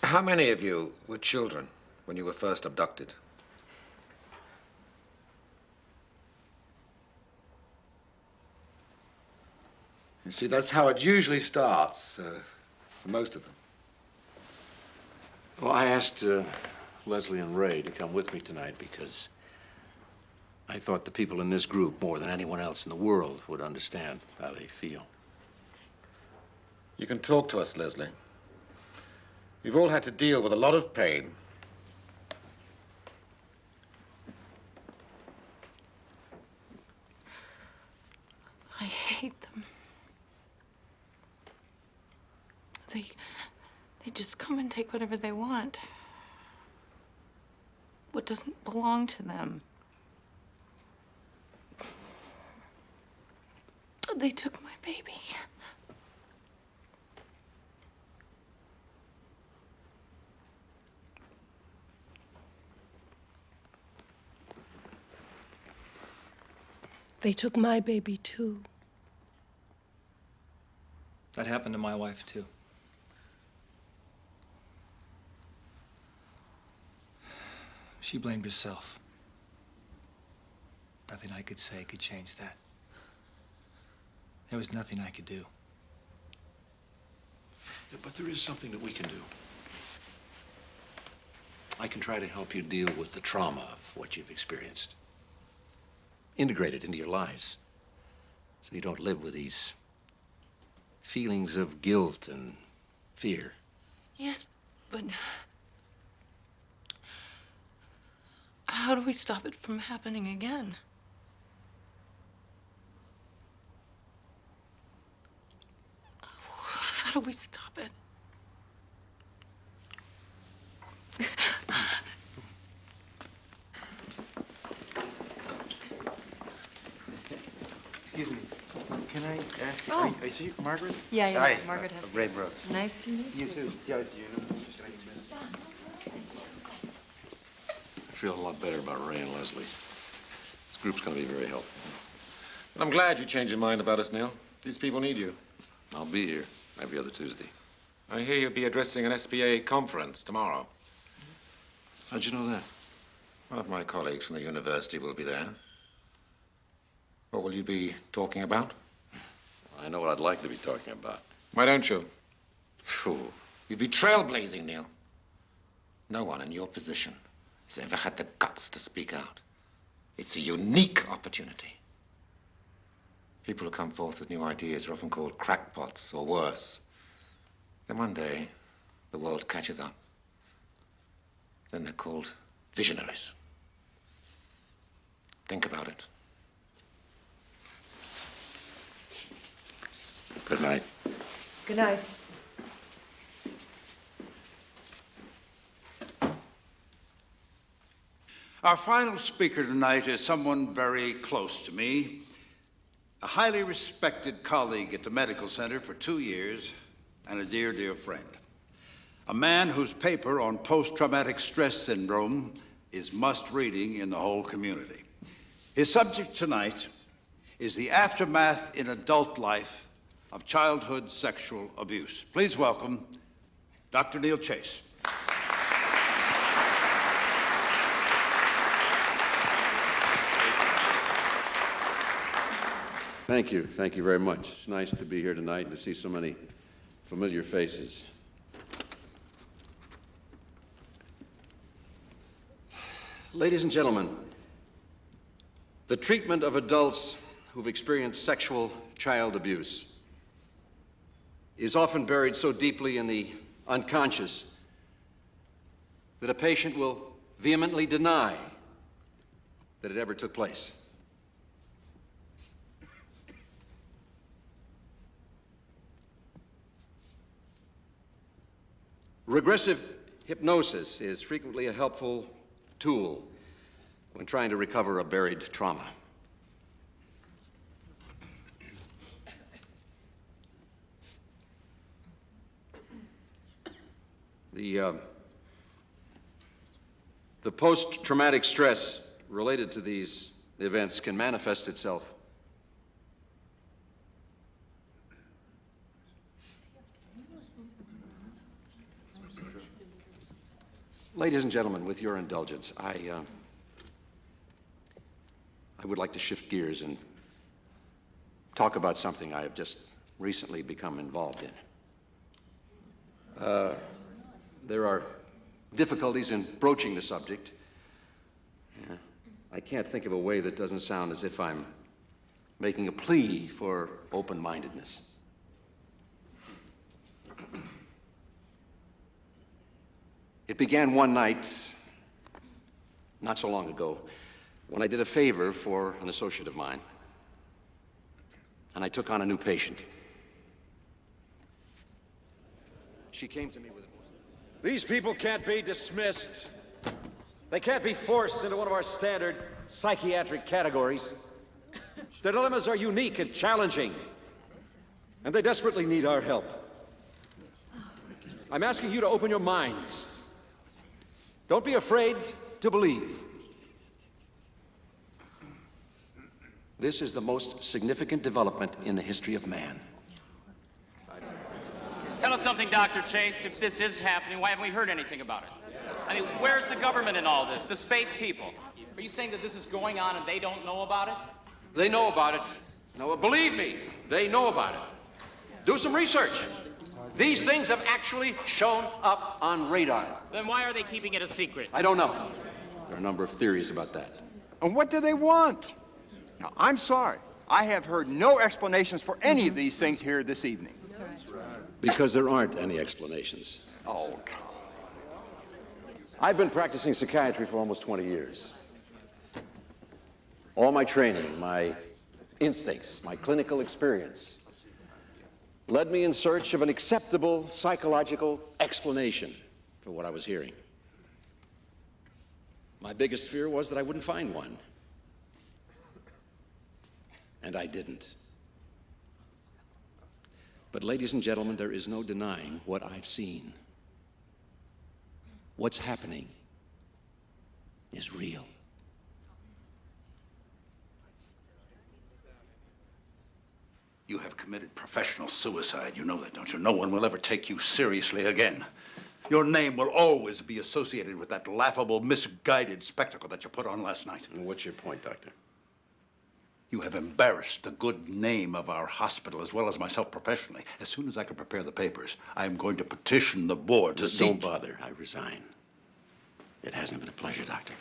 How many of you were children when you were first abducted? You see, that's how it usually starts for most of them.
Well, I asked Leslie and Ray to come with me tonight because I thought the people in this group, more than anyone else in the world, would understand how they feel.
You can talk to us, Leslie. We've all had to deal with a lot of pain.
I hate them. They just come and take whatever they want. What doesn't belong to them. They took my baby.
They took my baby, too.
That happened to my wife, too. She blamed herself. Nothing I could say could change that. There was nothing I could do.
Yeah, but there is something that we can do. I can try to help you deal with the trauma of what you've experienced. Integrate it into your lives so you don't live with these feelings of guilt and fear.
Yes, but how do we stop it from happening again? How do we stop it?
Excuse me. Can I ask you,
Oh.
is you Margaret?
Yeah,
Hi,
Margaret has.
Ray Brooks.
Nice to meet you.
You too. Yeah, do you know?
I feel a lot better about Ray and Leslie. This group's going to be very helpful.
I'm glad you changed your mind about us, Neil. These people need you.
I'll be here every other Tuesday.
I hear you'll be addressing an SBA conference tomorrow.
How'd you know that?
One of my colleagues from the university will be there. What will you be talking about?
I know what I'd like to be talking about.
Why don't you?
Phew.
You'd be trailblazing, Neil. No one in your position has ever had the guts to speak out. It's a unique opportunity. People who come forth with new ideas are often called crackpots or worse. Then one day, the world catches up. Then they're called visionaries. Think about it.
Good night.
Good night.
Our final speaker tonight is someone very close to me, a highly respected colleague at the medical center for 2 years, and a dear, dear friend. A man whose paper on post-traumatic stress syndrome is must-reading in the whole community. His subject tonight is the aftermath in adult life of childhood sexual abuse. Please welcome Dr. Neil Chase.
Thank you. Thank you very much. It's nice to be here tonight and to see so many familiar faces. Ladies and gentlemen, the treatment of adults who've experienced sexual child abuse is often buried so deeply in the unconscious that a patient will vehemently deny that it ever took place. Regressive hypnosis is frequently a helpful tool when trying to recover a buried trauma. The post-traumatic stress related to these events can manifest itself Ladies and gentlemen, with your indulgence, I would like to shift gears and talk about something I have just recently become involved in. There are difficulties in broaching the subject. I can't think of a way that doesn't sound as if I'm making a plea for open-mindedness. It began one night, not so long ago, when I did a favor for an associate of mine, and I took on a new patient. She came to me with
These people can't be dismissed. They can't be forced into one of our standard psychiatric categories. Their dilemmas are unique and challenging, and they desperately need our help. I'm asking you to open your minds. Don't be afraid to believe.
This is the most significant development in the history of man.
Tell us something, Dr. Chase. If this is happening, why haven't we heard anything about it? I mean, where's the government in all this? The space people? Are you saying that this is going on and they don't know about it?
They know about it. No, believe me, they know about it. Do some research. These things have actually shown up on radar.
Then why are they keeping it a secret?
I don't know. There are a number of theories about that.
And what do they want? Now, I'm sorry. I have heard no explanations for any of these things here this evening.
Because there aren't any explanations.
Oh, God.
I've been practicing psychiatry for almost 20 years. All my training, my instincts, my clinical experience led me in search of an acceptable psychological explanation for what I was hearing. My biggest fear was that I wouldn't find one. And I didn't. But ladies and gentlemen, there is no denying what I've seen. What's happening is real.
You have committed professional suicide. You know that, don't you? No one will ever take you seriously again. Your name will always be associated with that laughable, misguided spectacle that you put on last night.
And what's your point, Doctor?
You have embarrassed the good name of our hospital as well as myself professionally. As soon as I can prepare the papers, I am going to petition the board to see...
Don't bother. I resign. It hasn't been a pleasure, Doctor.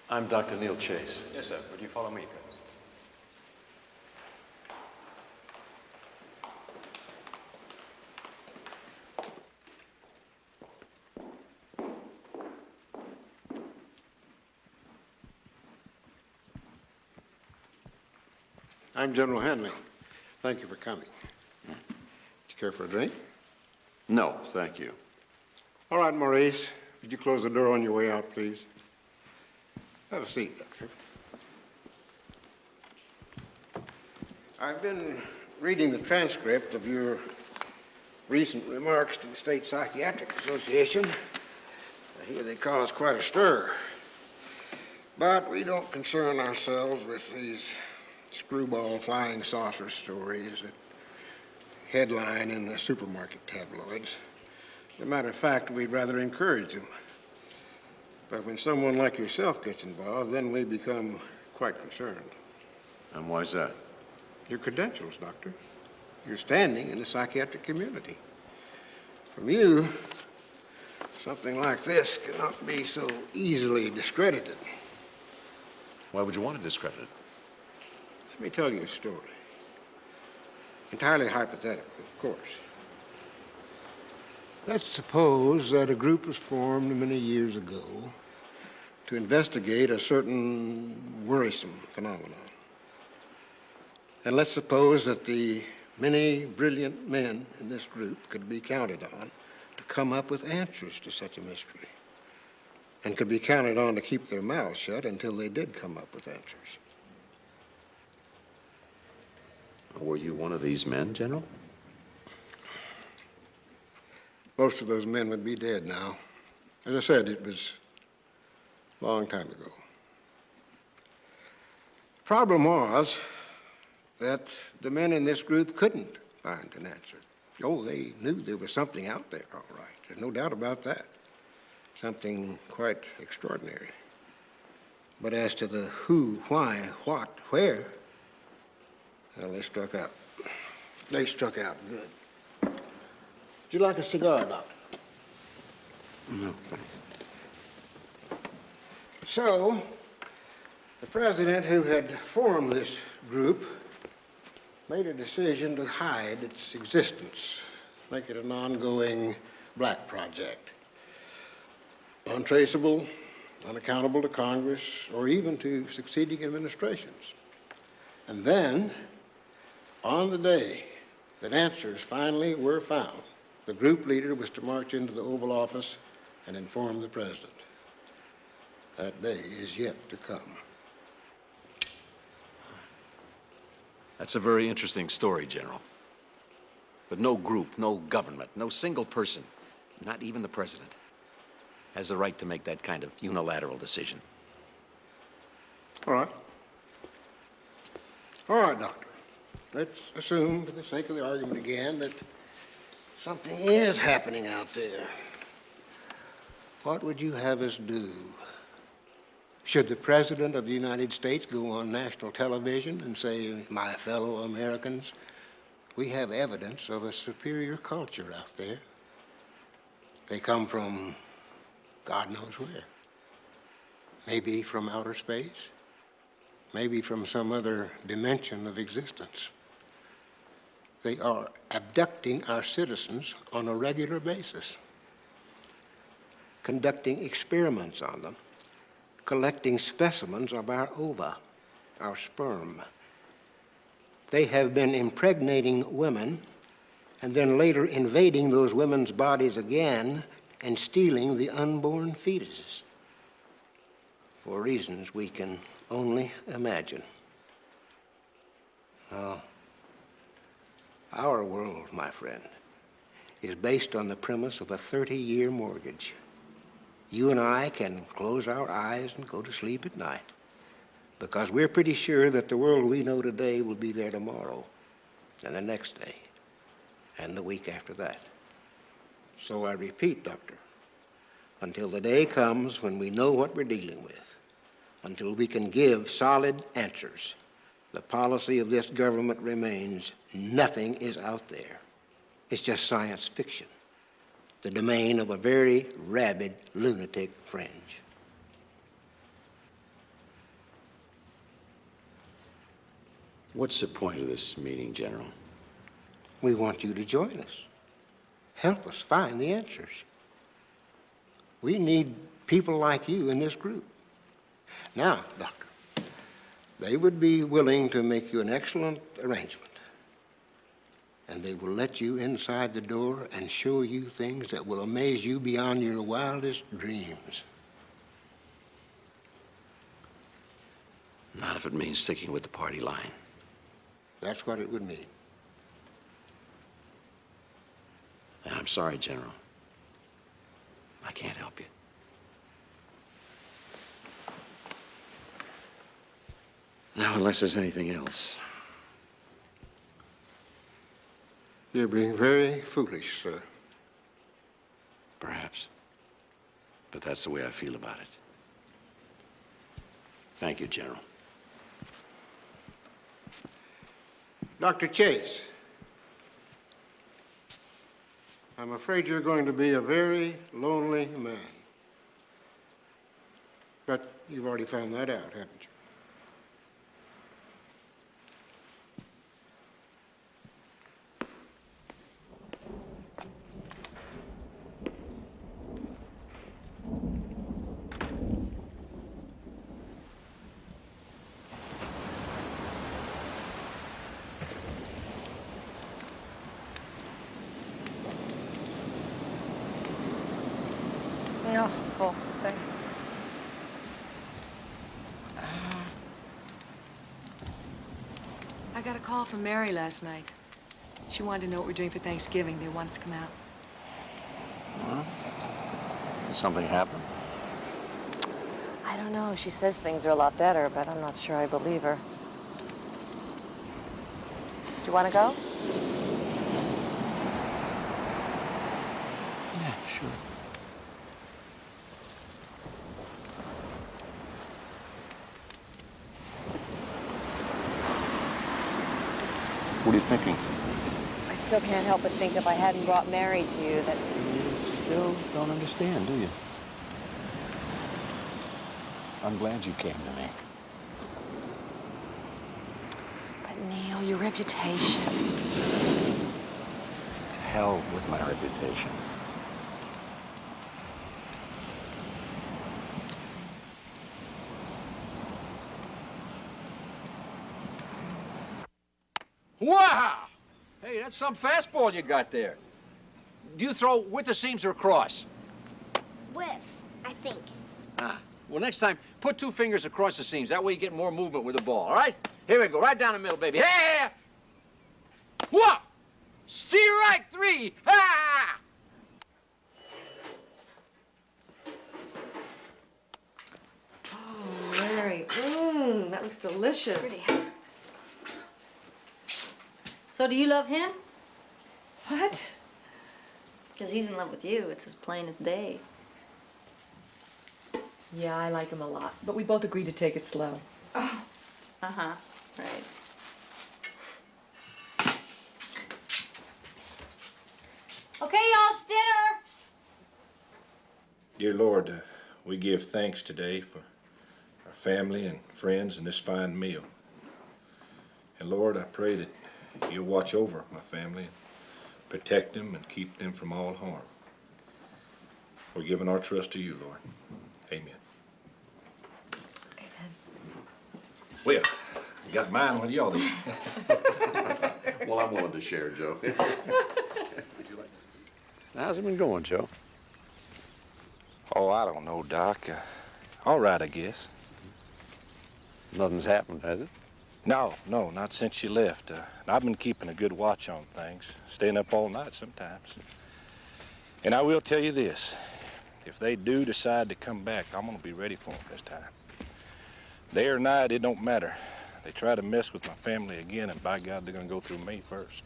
I'm Dr. Neil Chase.
Yes, sir. Would you follow me, please?
I'm General Hanley. Thank you for coming. Would you care for a drink?
No, thank you.
All right, Maurice. Would you close the door on your way out, please? Have a seat, Doctor. I've been reading the transcript of your recent remarks to the State Psychiatric Association. I hear they caused quite a stir. But we don't concern ourselves with these screwball flying saucer stories that headline in the supermarket tabloids. As a matter of fact, we'd rather encourage them. But when someone like yourself gets involved, then we become quite concerned.
And why is that?
Your credentials, Doctor. Your standing in the psychiatric community. From you, something like this cannot be so easily discredited.
Why would you want to discredit it?
Let me tell you a story. Entirely hypothetical, of course. Let's suppose that a group was formed many years ago
to investigate a certain worrisome phenomenon. And let's suppose that the many brilliant men in this group could be counted on to come up with answers to such a mystery, and could be counted on to keep their mouths shut until they did come up with answers.
Were you one of these men, General?
Most of those men would be dead now. As I said, it was a long time ago. The problem was that the men in this group couldn't find an answer. Oh, they knew there was something out there, all right. There's no doubt about that. Something quite extraordinary. But as to the who, why, what, where, well, they struck out. They struck out good. Would you like a cigar, Doctor?
No, thanks.
So, the president who had formed this group made a decision to hide its existence, make it an ongoing black project. Untraceable, unaccountable to Congress, or even to succeeding administrations. And then, on the day that answers finally were found, the group leader was to march into the Oval Office and inform the president. That day is yet to come.
That's a very interesting story, General. But no group, no government, no single person, not even the president, has the right to make that kind of unilateral decision.
All right. All right, Doctor. Let's assume, for the sake of the argument again, that something is happening out there. What would you have us do? Should the President of the United States go on national television and say, my fellow Americans, we have evidence of a superior culture out there. They come from God knows where. Maybe from outer space. Maybe from some other dimension of existence. They are abducting our citizens on a regular basis, conducting experiments on them, collecting specimens of our ova, our sperm. They have been impregnating women and then later invading those women's bodies again and stealing the unborn fetuses for reasons we can only imagine. Now, our world, my friend, is based on the premise of a 30-year mortgage. You and I can close our eyes and go to sleep at night because we're pretty sure that the world we know today will be there tomorrow and the next day and the week after that. So I repeat, Doctor, until the day comes when we know what we're dealing with, until we can give solid answers, the policy of this government remains nothing is out there. It's just science fiction, the domain of a very rabid lunatic fringe.
What's the point of this meeting, General?
We want you to join us. Help us find the answers. We need people like you in this group. Now, Doctor, they would be willing to make you an excellent arrangement. And they will let you inside the door and show you things that will amaze you beyond your wildest dreams.
Not if it means sticking with the party line.
That's what it would mean.
And I'm sorry, General. I can't help you. Now, unless there's anything else.
You're being very foolish, sir.
Perhaps. But that's the way I feel about it. Thank you, General.
Dr. Chase, I'm afraid you're going to be a very lonely man. But you've already found that out, haven't you?
No, full. Thanks.
I got a call from Mary last night. She wanted to know what we're doing for Thanksgiving. They want us to come out.
Well, something happened?
I don't know. She says things are a lot better, but I'm not sure I believe her. Do you want to go?
Yeah, sure. What are you thinking?
I still can't help but think if I hadn't brought Mary to you that...
You still don't understand, do you? I'm glad you came to me.
But Neil, your reputation...
To hell with my reputation.
Wow! Hey, that's some fastball you got there. Do you throw with the seams or across?
With, I think.
Ah. Well, next time, put 2 fingers across the seams. That way you get more movement with the ball, all right? Here we go, right down the middle, baby. Hey! What? Strike 3! Ah!
Oh, Mary. That looks delicious.
Pretty. So do you love him?
What?
Because he's in love with you. It's as plain as day.
Yeah, I like him a lot. But we both agreed to take it slow.
Oh. Uh-huh. Right. Okay, y'all, it's dinner.
Dear Lord, we give thanks today for our family and friends and this fine meal. And Lord, I pray that you'll watch over my family and protect them and keep them from all harm. We're giving our trust to you, Lord. Amen. Well, I got mine with y'all eat.
Well, I'm willing to share, Joe. Would you like to? How's it been going, Joe?
Oh, I don't know, Doc. All right, I guess.
Nothing's happened, has it?
No, not since you left. I've been keeping a good watch on things, staying up all night sometimes. And I will tell you this, if they do decide to come back, I'm gonna be ready for them this time. Day or night, it don't matter. They try to mess with my family again, and by God, they're gonna go through me first.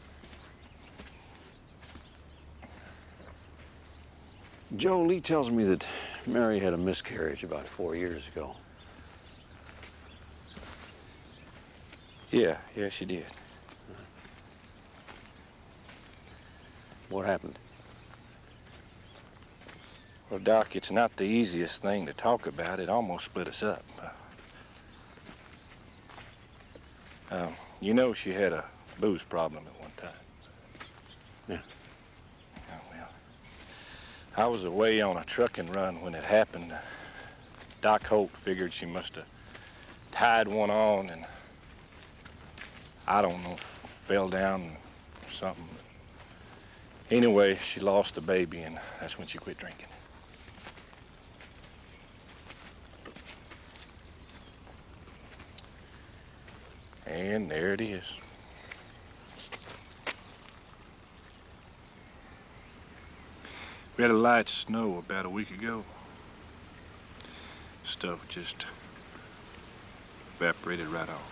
Joe, Lee tells me that Mary had a miscarriage about 4 years ago.
Yeah, she did.
What happened?
Well, Doc, it's not the easiest thing to talk about. It almost split us up. You know she had a booze problem at one time.
Yeah.
Oh, well, I was away on a trucking run when it happened. Doc Holt figured she must have tied one on and, I don't know, fell down or something. Anyway, she lost the baby, and that's when she quit drinking. And there it is. We had a light snow about a week ago. Stuff just evaporated right off.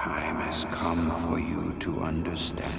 time has come for you to understand.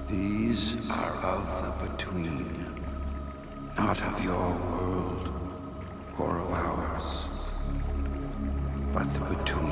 These are of the between, not of your world or of ours, but the between.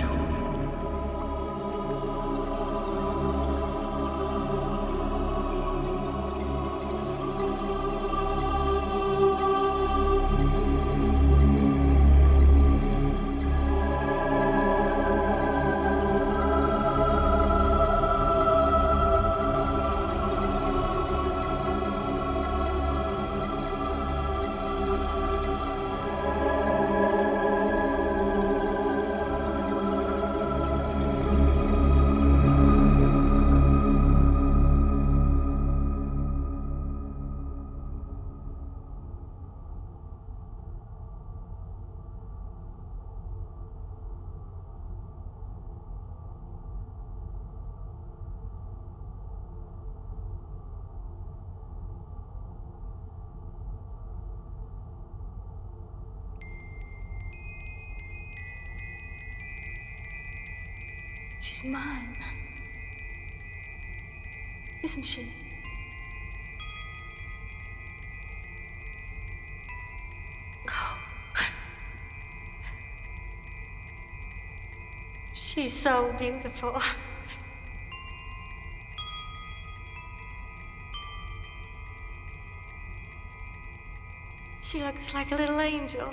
She's mine. Isn't she? She's so beautiful. She looks like a little angel.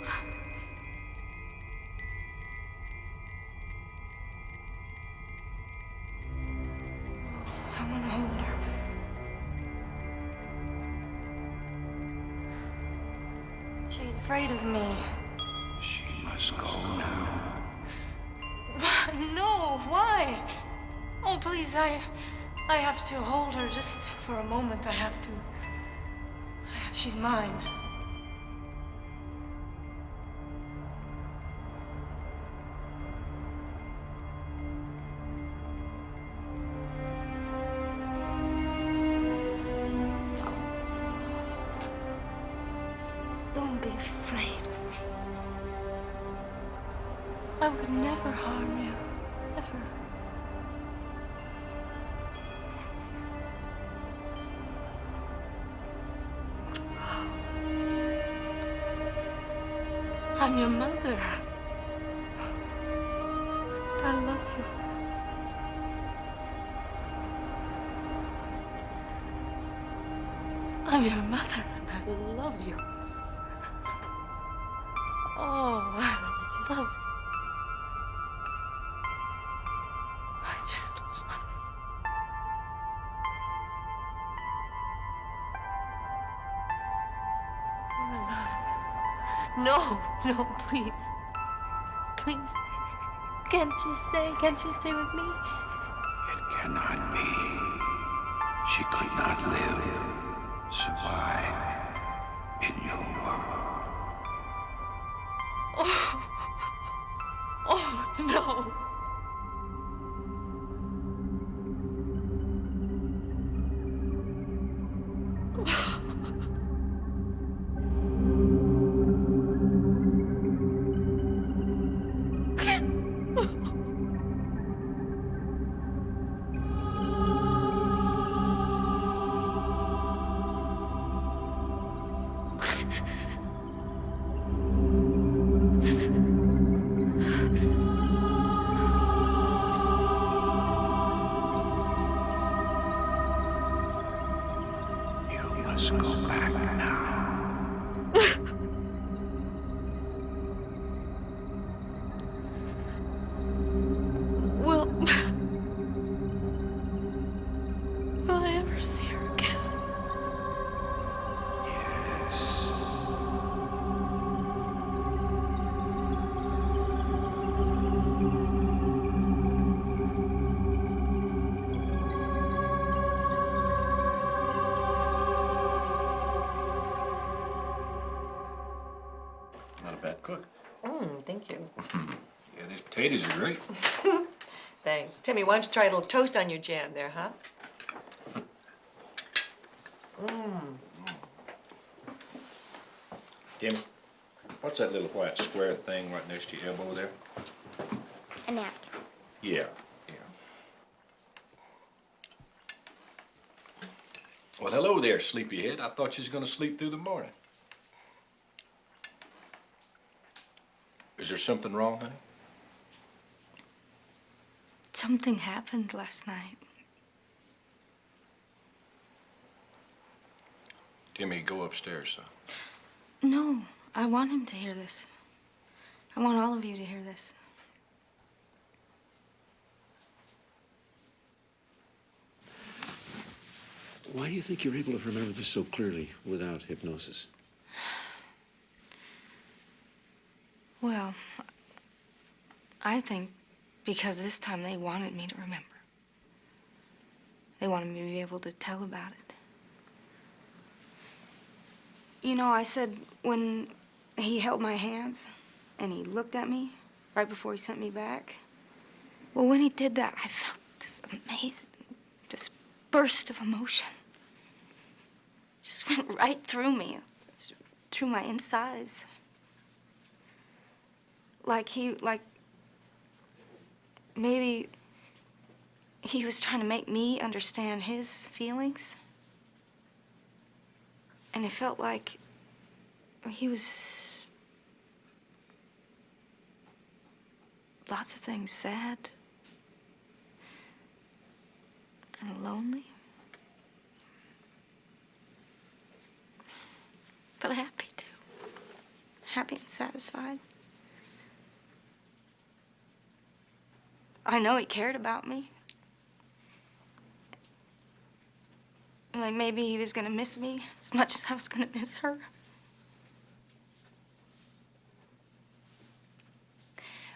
I want to hold her. She's afraid of me.
She must go now.
No, why? Oh, please, I have to hold her just for a moment. I have to. She's mine. Don't be afraid of me. I would never harm you. Ever. I'm your mother. I love you. I'm your mother and I love you. Oh, I love you. I just love you. I love you. No, please. Please. Can't you stay? Can't you stay with me?
It cannot be. She could not live, survive in your world.
Oh, no.
a bad cook.
Thank you.
Yeah, these potatoes are great.
Thanks. Timmy, why don't you try a little toast on your jam there, huh?
Timmy, what's that little white square thing right next to your elbow there?
A napkin.
Yeah. Well, hello there, sleepyhead. I thought you was gonna sleep through the morning. Is there something wrong, honey?
Something happened last night.
Timmy, go upstairs, son.
No, I want him to hear this. I want all of you to hear this.
Why do you think you're able to remember this so clearly without hypnosis?
Well, I think because this time they wanted me to remember. They wanted me to be able to tell about it. You know, I said when he held my hands and he looked at me right before he sent me back. Well, when he did that, I felt this amazing, this burst of emotion. Just went right through me, through my insides. Like maybe he was trying to make me understand his feelings. And it felt like he was lots of things sad and lonely. But happy too. Happy and satisfied. I know he cared about me. Like maybe he was gonna miss me as much as I was gonna miss her.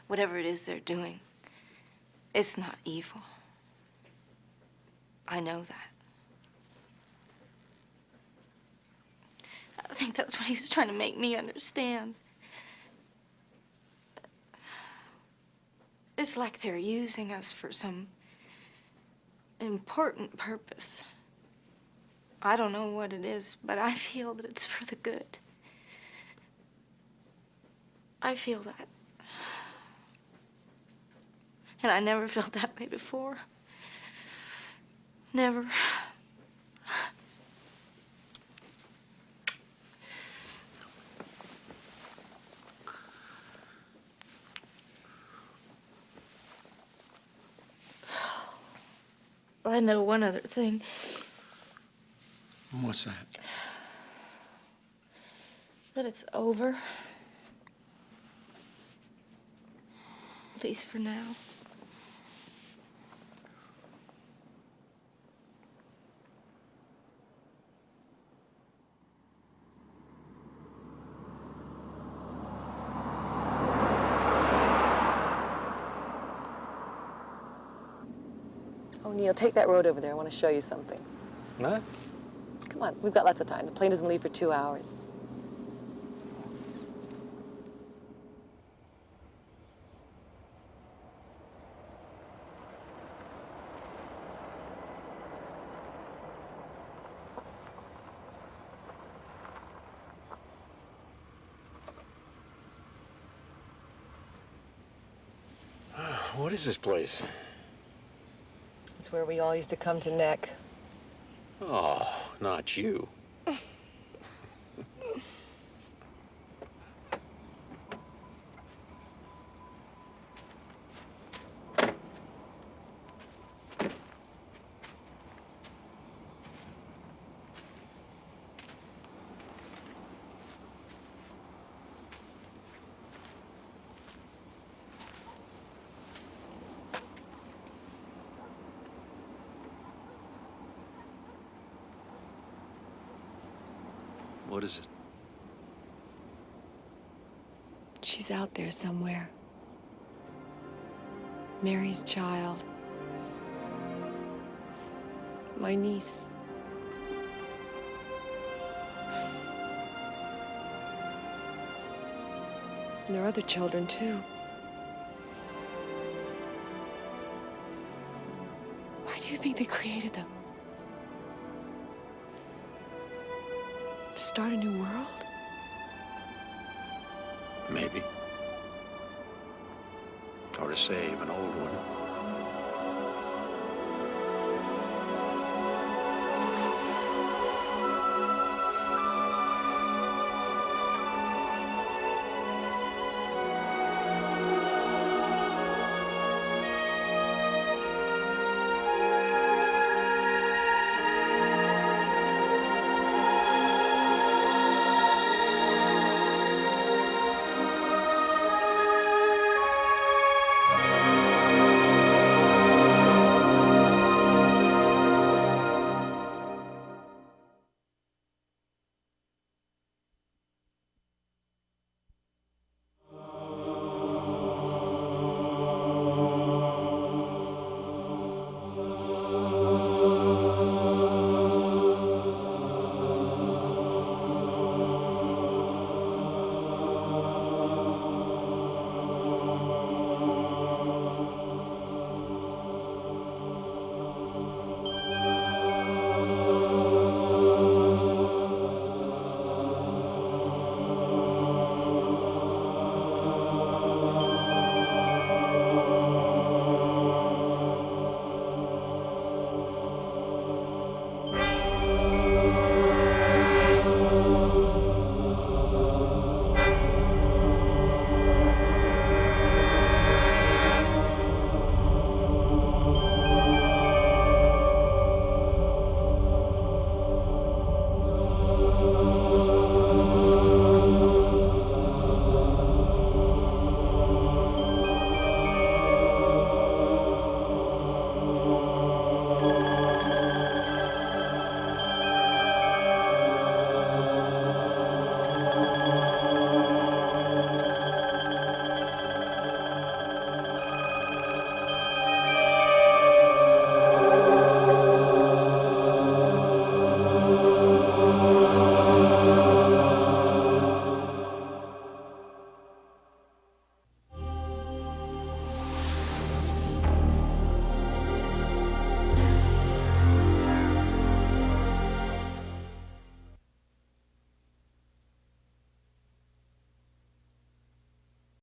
Whatever it is they're doing, it's not evil. I know that. I think that's what he was trying to make me understand. It's like they're using us for some important purpose. I don't know what it is, but I feel that it's for the good. I feel that. And I never felt that way before. Never. I know one other thing.
What's that?
That it's over. At least for now.
Oh, Neil, take that road over there. I want to show you something.
What?
Come on, we've got lots of time. The plane doesn't leave for 2 hours.
What is this place?
It's where we all used to come to neck.
Oh, not you. What is it?
She's out there somewhere. Mary's child. My niece. And there are other children, too. Why do you think they created them? To start a new world?
Maybe. Or to save an old one.